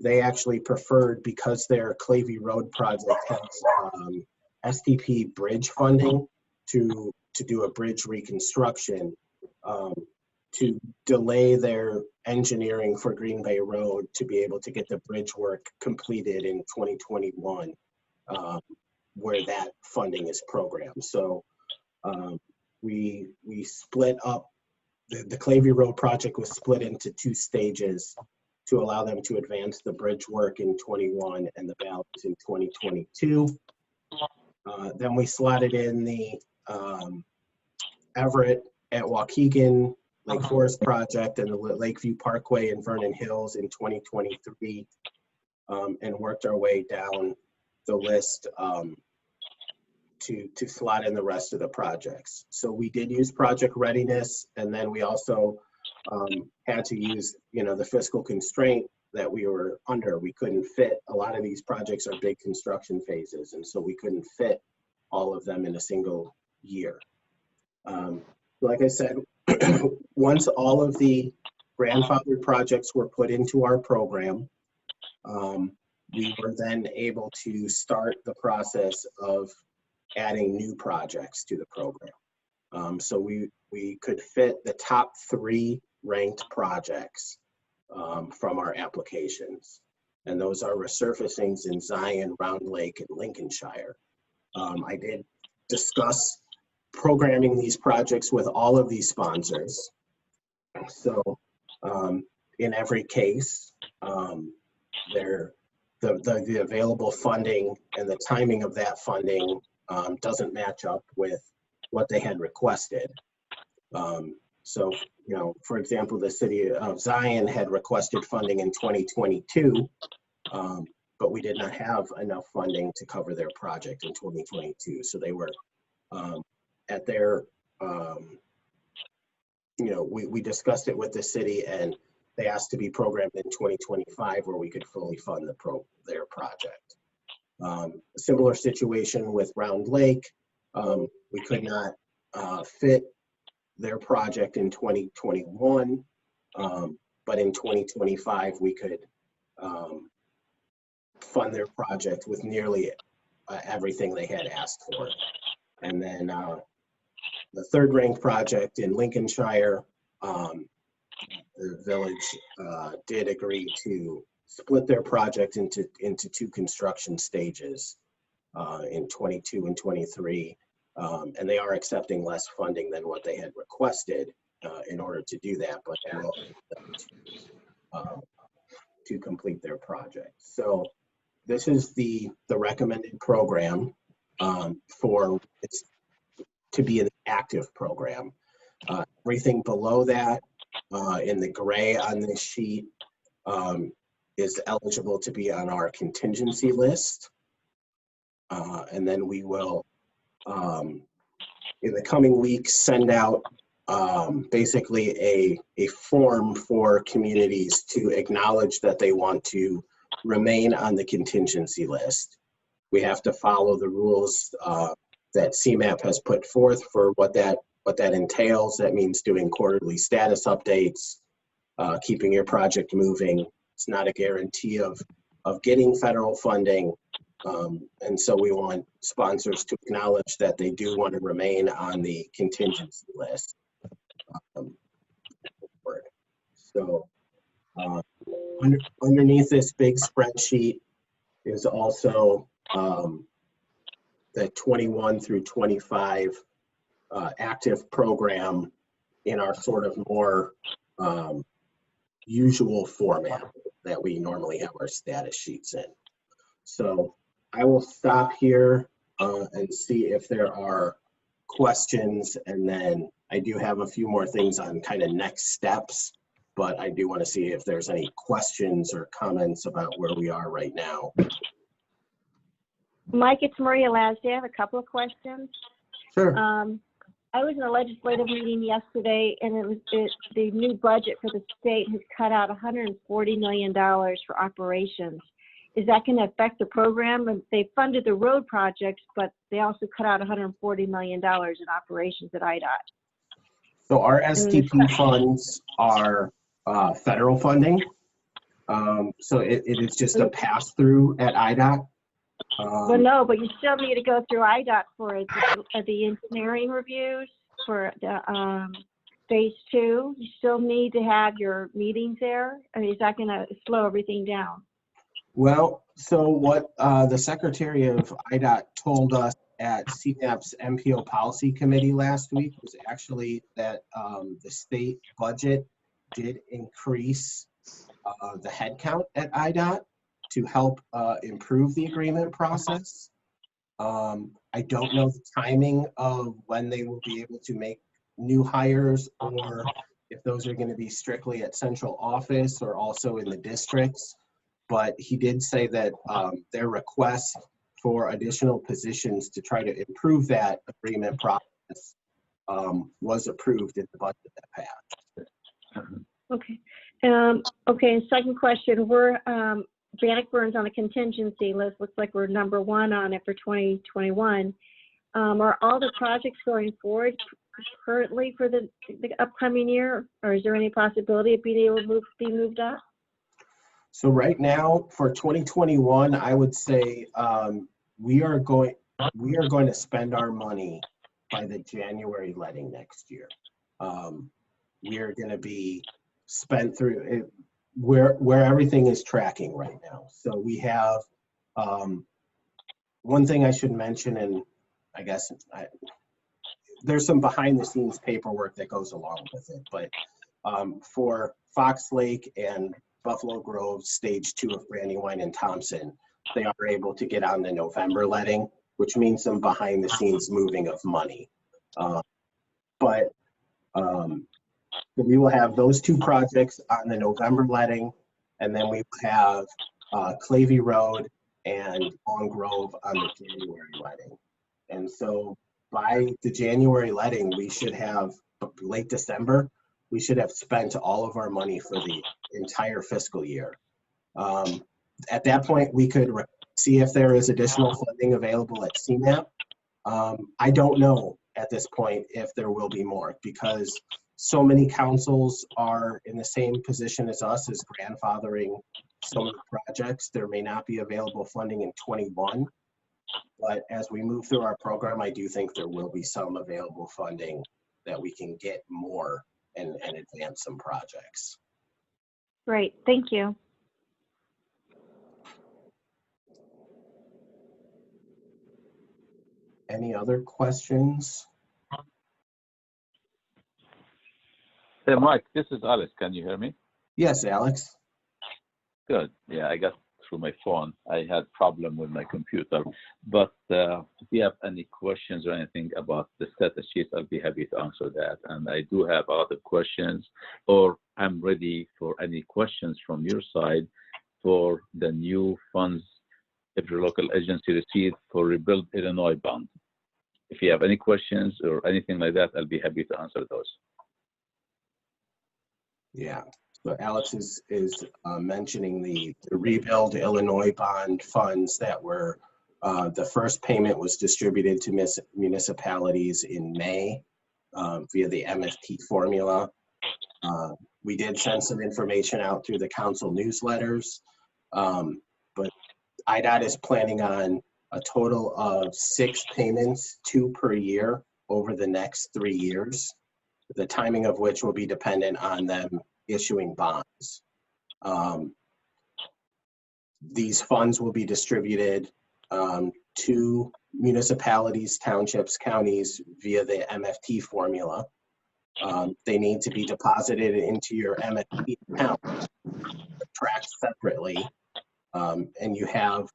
they actually preferred, because their Clavey Road project has STP bridge funding to do a bridge reconstruction, to delay their engineering for Green Bay Road to be able to get the bridge work completed in 2021, where that funding is programmed. So we split up, the Clavey Road project was split into 2 stages to allow them to advance the bridge work in 21 and the balance in 2022. Then we slotted in the Everett at Waukegan, Lake Forest Project, and the Lakeview Parkway in Vernon Hills in 2023, and worked our way down the list to slot in the rest of the projects. So we did use project readiness, and then we also had to use, the fiscal constraint that we were under. We couldn't fit, a lot of these projects are big construction phases, and so we couldn't fit all of them in a single year. Like I said, once all of the grandfathered projects were put into our program, we were then able to start the process of adding new projects to the program. So we could fit the top 3 ranked projects from our applications. And those are resurfacings in Zion, Round Lake, and Lincolnshire. I did discuss programming these projects with all of these sponsors. So in every case, the available funding and the timing of that funding doesn't match up with what they had requested. So, for example, the city of Zion had requested funding in 2022, but we did not have enough funding to cover their project in 2022. So they were at their, we discussed it with the city, and they asked to be programmed in 2025 where we could fully fund their project. A similar situation with Round Lake. We could not fit their project in 2021, but in 2025 we could fund their project with nearly everything they had asked for. And then the 3rd ranked project in Lincolnshire, the village did agree to split their project into 2 construction stages in 22 and 23. And they are accepting less funding than what they had requested in order to do that, but they will to complete their project. So this is the recommended program for it's to be an active program. Everything below that in the gray on this sheet is eligible to be on our contingency list. And then we will, in the coming weeks, send out basically a form for communities to acknowledge that they want to remain on the contingency list. We have to follow the rules that CMAP has put forth for what that entails. That means doing quarterly status updates, keeping your project moving. It's not a guarantee of getting federal funding. And so we want sponsors to acknowledge that they do want to remain on the contingency list. So underneath this big spreadsheet is also the 21 through 25 active program in our sort of more usual format that we normally have our status sheets in. So I will stop here and see if there are questions, and then I do have a few more things on kind of next steps, but I do want to see if there's any questions or comments about where we are right now. Mike, it's Maria Lasdy. I have a couple of questions. Sure. I was in a legislative meeting yesterday, and the new budget for the state has cut out $140 million for operations. Is that going to affect the program? And they funded the road projects, but they also cut out $140 million in operations at IDOT. So our STP funds are federal funding. So it is just a pass through at IDOT. Well, no, but you still need to go through IDOT for the engineering reviews for the phase 2. You still need to have your meetings there. I mean, is that going to slow everything down? Well, so what the Secretary of IDOT told us at CMAP's MPO Policy Committee last week was actually that the state budget did increase the headcount at IDOT to help improve the agreement process. I don't know the timing of when they will be able to make new hires or if those are going to be strictly at central office or also in the districts. But he did say that their request for additional positions to try to improve that agreement process was approved in the budget that passed. Okay. Okay, and second question, we're, Bannockburn's on a contingency list. Looks like we're number 1 on it for 2021. Are all the projects going forward currently for the upcoming year, or is there any possibility of being able to be moved up? So right now for 2021, I would say we are going to spend our money by the January letting next year. We are going to be spent through it, where everything is tracking right now. So we have one thing I should mention, and I guess there's some behind the scenes paperwork that goes along with it, but for Fox Lake and Buffalo Grove Stage 2 of Brandywine and Thompson, they are able to get on the November letting, which means some behind the scenes moving of money. But we will have those 2 projects on the November letting, and then we have Clavey Road and Long Grove on the January letting. And so by the January letting, we should have, late December, we should have spent all of our money for the entire fiscal year. At that point, we could see if there is additional funding available at CMAP. I don't know at this point if there will be more, because so many councils are in the same position as us, as grandfathering so many projects. There may not be available funding in 21, but as we move through our program, I do think there will be some available funding that we can get more and advance some projects. Great, thank you. Any other questions? Hey, Mike, this is Alex. Can you hear me? Yes, Alex. Good. Yeah, I got through my phone. I had problem with my computer. But if you have any questions or anything about the status sheet, I'll be happy to answer that. And I do have other questions, or I'm ready for any questions from your side for the new funds every local agency received for Rebuild Illinois bond. If you have any questions or anything like that, I'll be happy to answer those. Yeah, so Alex is mentioning the Rebuild Illinois bond funds that were, the first payment was distributed to municipalities in May via the MFT formula. We did send some information out through the council newsletters, but IDOT is planning on a total of 6 payments, 2 per year over the next 3 years, the timing of which will be dependent on them issuing bonds. These funds will be distributed to municipalities, townships, counties via the MFT formula. They need to be deposited into your MFT account, tracked separately, and you have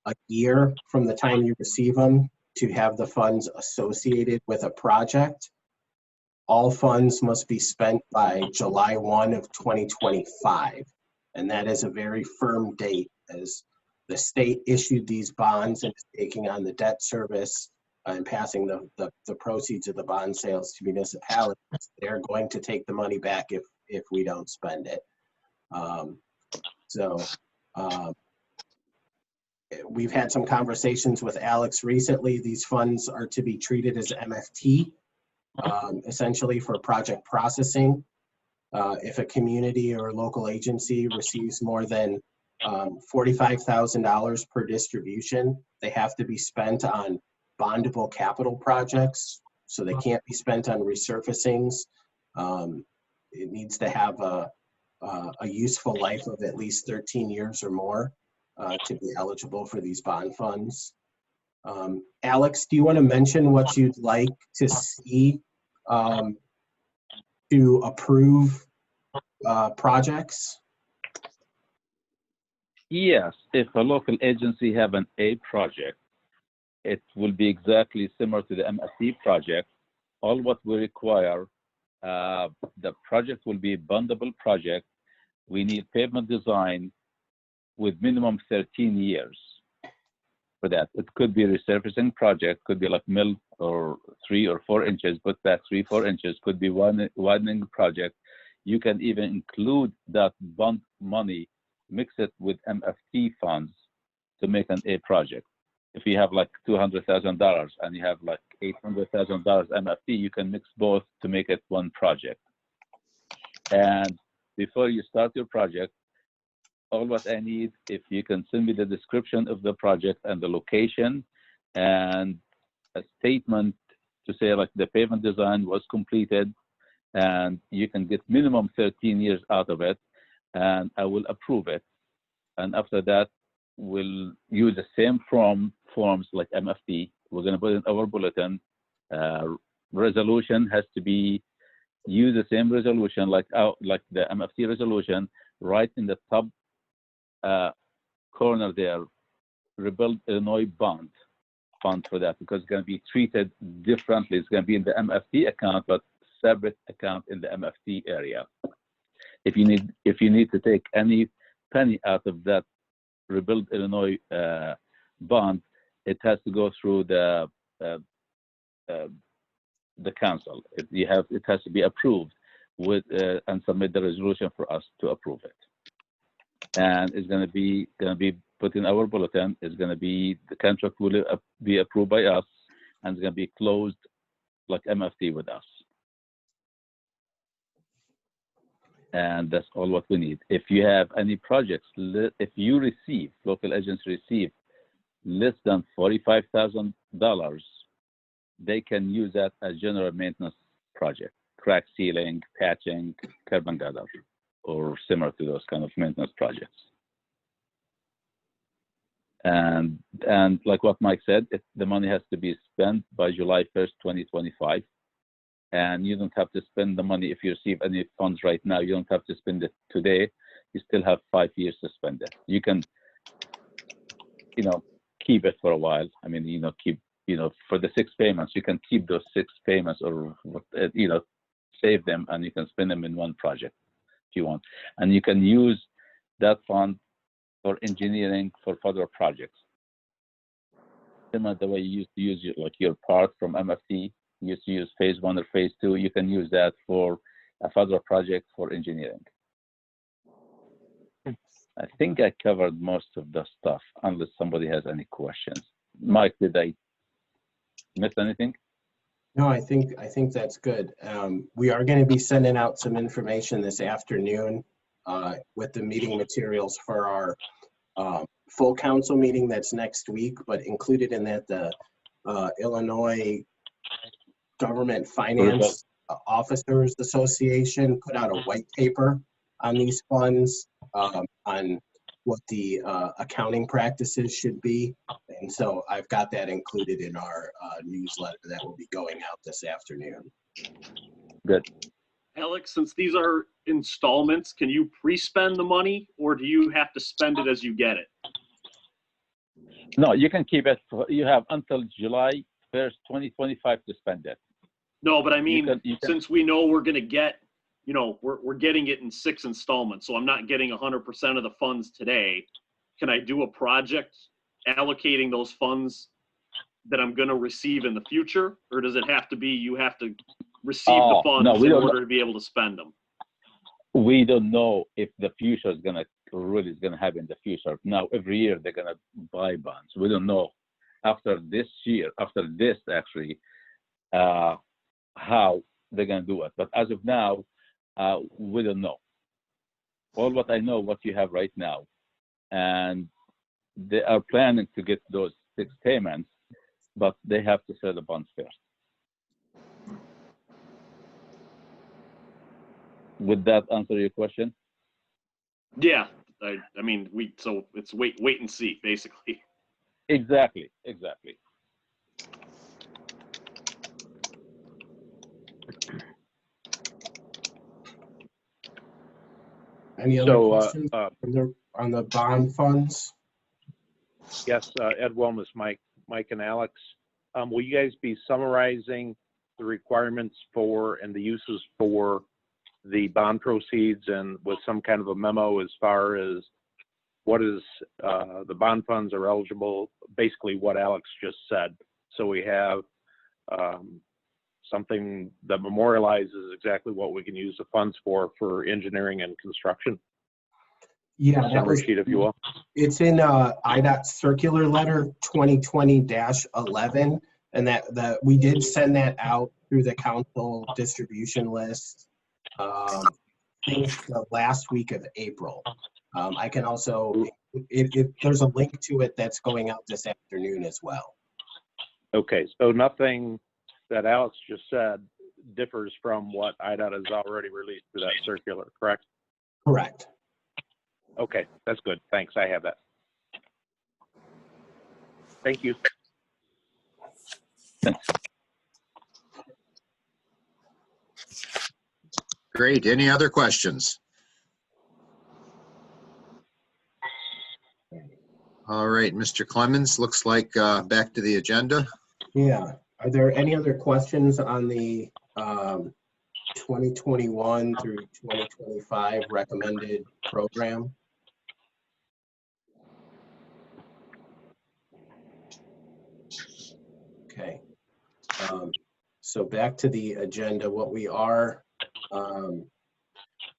a year from the time you receive them to have the funds associated with a project. All funds must be spent by July 1 of 2025. And that is a very firm date, as the state issued these bonds and is taking on the debt service and passing the proceeds of the bond sales to municipalities. They're going to take the money back if we don't spend it. We've had some conversations with Alex recently. These funds are to be treated as MFT, essentially for project processing. If a community or local agency receives more than $45,000 per distribution, they have to be spent on bondable capital projects. So they can't be spent on resurfacings. It needs to have a useful life of at least 13 years or more to be eligible for these bond funds. Alex, do you want to mention what you'd like to see to approve projects? Yes, if a local agency have an A project, it will be exactly similar to the MFT project, all what we require, the project will be a bondable project. We need pavement design with minimum 13 years for that. It could be a resurfacing project, could be like mill or 3 or 4 inches, put back 3-4 inches, could be widening project. You can even include that bond money, mix it with MFT funds to make an A project. If you have like $200,000 and you have like $800,000 MFT, you can mix both to make it one project. And before you start your project, all what I need, if you can send me the description of the project and the location and a statement to say like the pavement design was completed and you can get minimum 13 years out of it, and I will approve it. And after that, we'll use the same forms like MFT. We're going to put in our bulletin. Resolution has to be use the same resolution like the MFT resolution, right in the top corner there, Rebuild Illinois Bond fund for that, because it's going to be treated differently. It's going to be in the MFT account, but separate account in the MFT area. If you need to take any penny out of that Rebuild Illinois bond, it has to go through the council. It has to be approved with and submit the resolution for us to approve it. And it's going to be put in our bulletin. It's going to be, the contract will be approved by us, and it's going to be closed like MFT with us. And that's all what we need. If you have any projects, if you receive, local agents receive less than $45,000, they can use that as general maintenance project, crack sealing, patching, curb and gutter, or similar to those kind of maintenance projects. And like what Mike said, the money has to be spent by July 1st, 2025. And you don't have to spend the money if you receive any funds right now. You don't have to spend it today. You still have 5 years to spend it. You can, keep it for a while. I mean, keep, for the 6 payments, you can keep those 6 payments, or, save them, and you can spend them in one project if you want. And you can use that fund for engineering for further projects. Similar the way you used to use your part from MFT. You used to use phase 1 or phase 2, you can use that for a further project for engineering. I think I covered most of the stuff, unless somebody has any questions. Mike, did I miss anything? No, I think that's good. We are going to be sending out some information this afternoon with the meeting materials for our full council meeting that's next week, but included in that the Illinois Government Finance Officers Association put out a white paper on these funds, on what the accounting practices should be. And so I've got that included in our newsletter that will be going out this afternoon. Good. Alex, since these are installments, can you pre-spend the money, or do you have to spend it as you get it? No, you can keep it. You have until July 1st, 2025 to spend it. No, but I mean, you can, since we know we're going to get, we're getting it in 6 installments, so I'm not getting 100% of the funds today. Can I do a project allocating those funds that I'm going to receive in the future, or does it have to be you have to receive the funds in order to be able to spend them? We don't know if the future is going to happen in the future. Now, every year they're going to buy bonds. We don't know after this year, after this actually, how they're going to do it. But as of now, we don't know. All what I know, what you have right now, and they are planning to get those 6 payments, but they have to sell the bonds first. Would that answer your question? Yeah, I mean, so it's wait and see, basically. Exactly. Any other questions on the bond funds? Yes, Ed Wilmus, Mike and Alex. Will you guys be summarizing the the requirements for and the uses for the bond proceeds, and with some kind of a memo as far as what is the bond funds are eligible, basically what Alex just said. So we have something that memorializes exactly what we can use the funds for engineering and construction. Yeah, that Summary was, sheet, if you will. it's in IDOT circular letter 2020-11, and that we did send that out through the council distribution list I think the last week of April. I can also, if there's a link to it that's going out this afternoon as well. Okay, so nothing that Alex just said differs from what IDOT has already released through that circular, correct? Correct. Okay, that's good. Thanks. I have that. Thank you. Great. Any other questions? All right, Mr. Clemens, looks like back to the agenda. Yeah. Are there any other questions on the 2021 through 2025 recommended program? Okay. So back to the agenda, what we are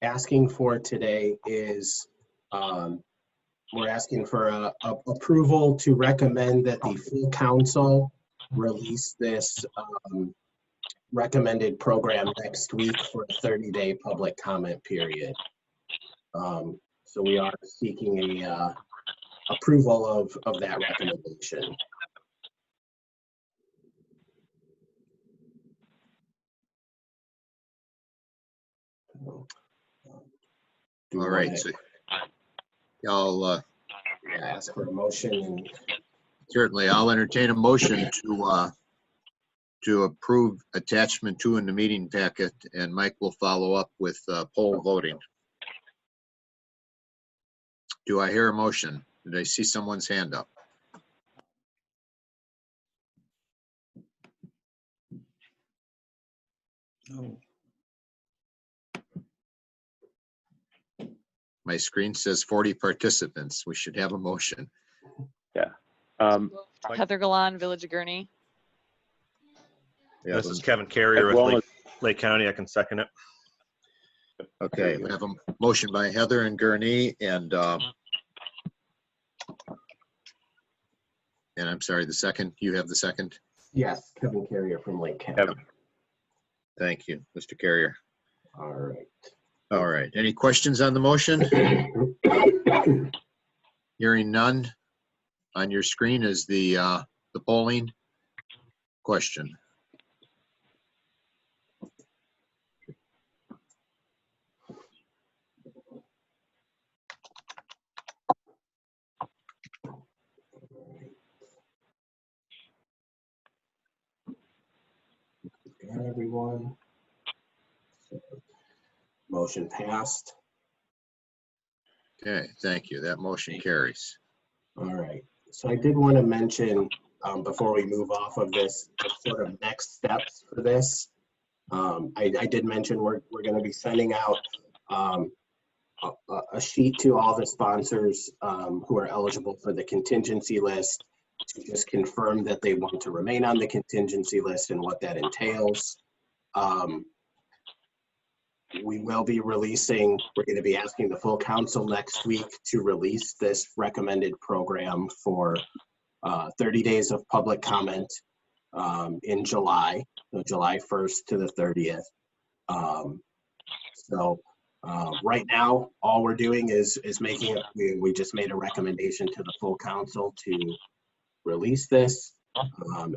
asking for today is we're asking for approval to recommend that the full council release this recommended program next week for a 30-day public comment period. So we are seeking a approval of that recommendation. All right, so I'll ask for a motion. And certainly, I'll entertain a motion to approve attachment 2 in the meeting packet, and Mike will follow up with poll voting. Do I hear a motion? Did I see someone's hand up? No. My screen says 40 participants. We should have a motion. Yeah. Heather Galan, Village of Gurnee. Yeah, This is Kevin Carrier with Lake County. I can second it. Okay, we have a motion by Heather and Gurnee, and I'm sorry, the second. You have the second? yes, Kevin Carrier from Lake County. Thank you, Mr. Carrier. All right. All right. Any questions on the motion? Hearing none. On your screen is the polling question. Got everyone. Motion passed. Okay, thank you. That motion carries. All right. So I did want to mention before we move off of this, the sort of next steps for this. I did mention we're going to be sending out a sheet to all the sponsors who are eligible for the contingency list to just confirm that they want to remain on the contingency list and what that entails. We will be releasing, we're going to be asking the full council next week to release this recommended program for 30 days of public comment in July, so July 1st to the 30th. Right now, all we're doing is making it, we just made a recommendation to the full council to release this,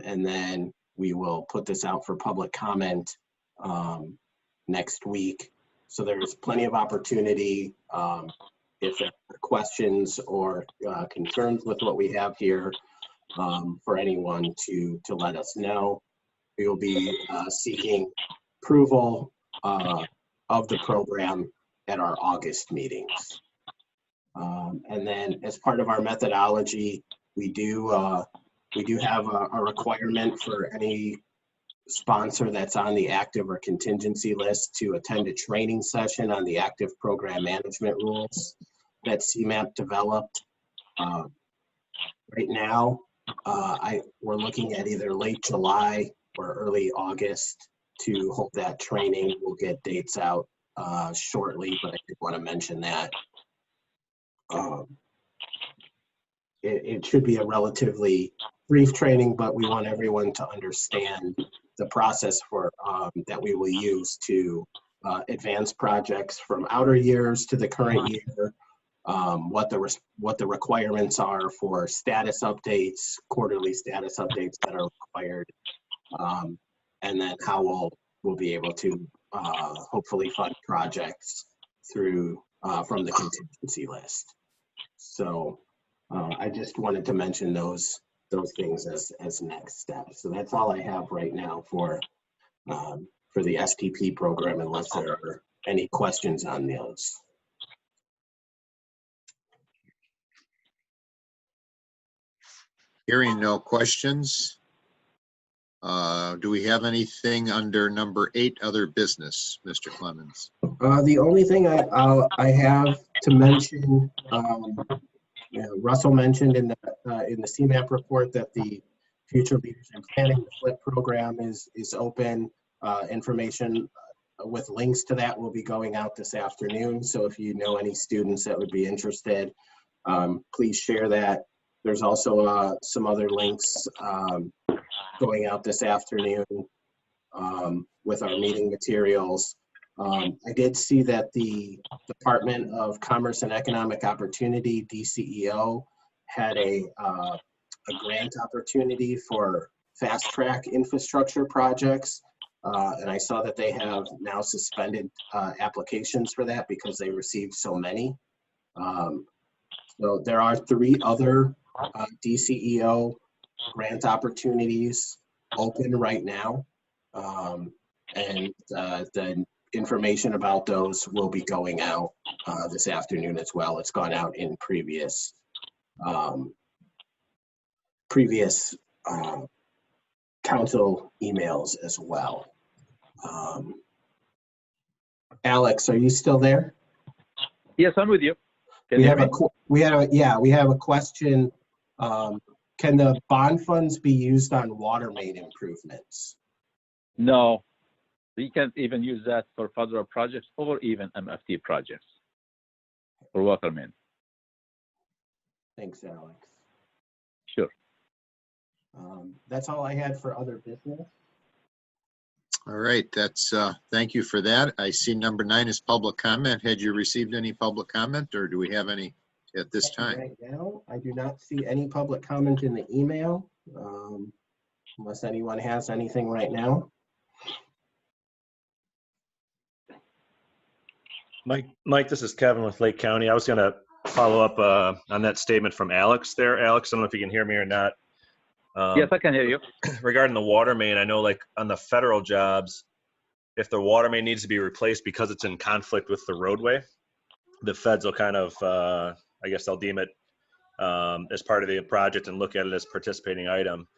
and then we will put this out for public comment next week. So there's plenty of opportunity if there are questions or concerns with what we have here for anyone to let us know. We will be seeking approval of the program at our August meetings. And then as part of our methodology, we do have a requirement for any sponsor that's on the active or contingency list to attend a training session on the active program management rules that CMAP developed. Right now, we're looking at either late July or early August to hold that training. We'll get dates out shortly, but I did want to mention that. It should be a relatively brief training, but we want everyone to understand the process for that we will use to advance projects from outer years to the current year, what the requirements are for status updates, quarterly status updates that are required, and then how we'll be able to hopefully fund projects through from the contingency list. So I just wanted to mention those things as next steps. So that's all I have right now for the STP program, unless there are any questions on those. Hearing no questions. Do we have anything under number 8, other business, Mr. Clemens? The only thing I have to mention, Russell mentioned in the CMAP report that the Future Leaders in Planning, the FLIP program is open. Information with links to that will be going out this afternoon. So if you know any students that would be interested, please share that. There's also some other links going out this afternoon with our meeting materials. I did see that the Department of Commerce and Economic Opportunity, DCEO, had a grant opportunity for fast track infrastructure projects. And I saw that they have now suspended applications for that because they received so many. So there are 3 other DCEO grant opportunities open right now. And the information about those will be going out this afternoon as well. It's gone out in previous council emails as well. Alex, are you still there? Yes, I'm with you. We have a question. Can the bond funds be used on water main improvements? No, we can't even use that for federal projects or even MFT projects for water main. Thanks, Alex. Sure. That's all I had for other business. All right, that's thank you for that. I see number 9 is public comment. Had you received any public comment, or do we have any at this time? Right now, I do not see any public comment in the email, unless anyone has anything right now. Mike, this is Kevin with Lake County. I was going to follow up on that statement from Alex there. Alex, I don't know if you can hear me or not. Yes, I can hear you. Regarding the water main, I know like on the federal jobs, if the water main needs to be replaced because it's in conflict with the roadway, the feds will kind of, I guess they'll deem it as part of the project and look at it as participating item.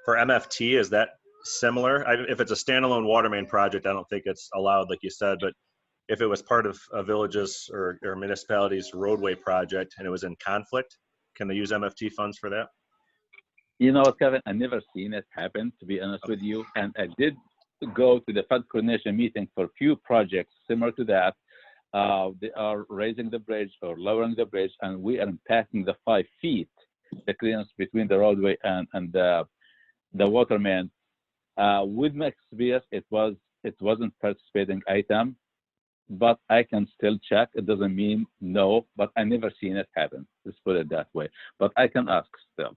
For MFT, is that similar? If it's a standalone water main project, I don't think it's allowed, like you said, but if it was part of a village's or municipality's roadway project and it was in conflict, can they use MFT funds for that? You know what, Kevin, I never seen it happen, to be honest with you. And I did go to the Fed coordination meeting for a few projects similar to that. They are raising the bridge or lowering the bridge, and we are impacting the 5 feet, the clearance between the roadway and the water main. With my experience, it wasn't participating item, but I can still check. It doesn't mean no, but I never seen it happen. Let's put it that way. But I can ask still.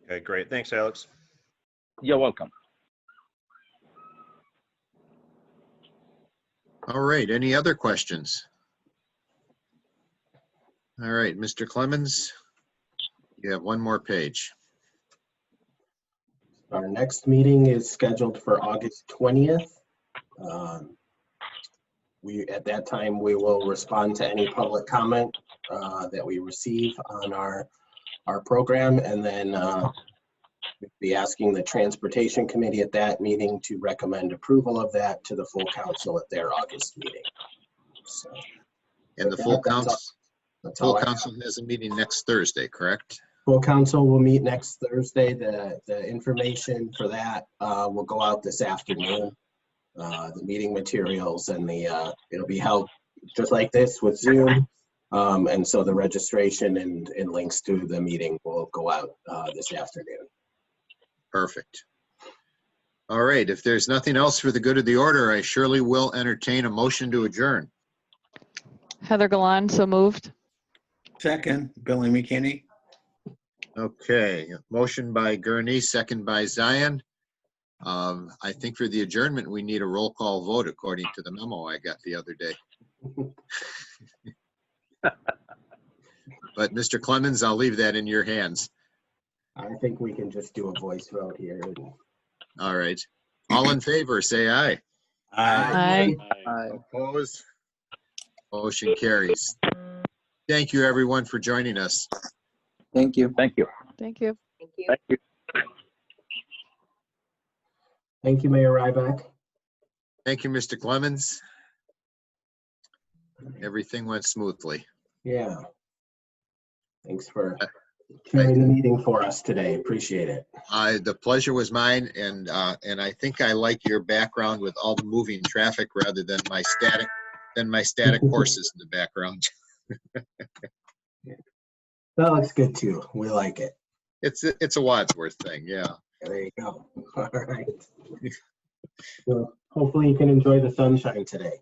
Okay, great. Thanks, Alex. You're welcome. All right, any other questions? All right, Mr. Clemens, you have one more page. Our next meeting is scheduled for August 20th. At that time, we will respond to any public comment that we receive on our program, and then we'd be asking the Transportation Committee at that meeting to recommend approval of that to the full council at their August meeting. So, And the with full that, that's all- council, that's all full I have. council has a meeting next Thursday, correct? Full council will meet next Thursday. The information for that will go out this afternoon. The meeting materials and it'll be held just like this with Zoom. And so the registration and links to the meeting will go out this afternoon. Perfect. All right, if there's nothing else for the good of the order, I surely will entertain a motion to adjourn. Heather Gallan, so moved. Second, Billy McKinney. Okay, motion by Gurney, second by Zion. I think for the adjournment, we need a roll call vote according to the memo I got the other day. But Mr. Clemens, I'll leave that in your hands. I think we can just do a voice vote here. All right. All in favor, say aye. Aye. Opposed? Motion carries. Thank you, everyone, for joining us. Thank you. Thank you. Thank you. Thank you. Thank you. Thank you, Mayor Ryback. Thank you, Mr. Clemens. Everything went smoothly. Yeah. Thanks for carrying the meeting for us today. Appreciate it. The pleasure was mine, and I think I like your background with all the moving traffic rather than my static horses in the background. That looks good too. We like it. It's a Wadsworth thing, yeah. There you go. All right. Well, hopefully you can enjoy the sunshine today.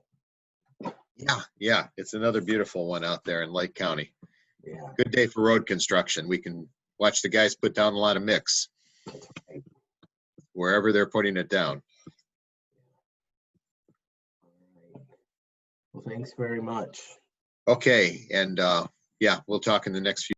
Yeah, it's another beautiful one out there in Lake County. Yeah. Good day for road construction. We can watch the guys put down a lot of mix wherever they're putting it down. Well, thanks very much. Okay, and yeah, we'll talk in the next few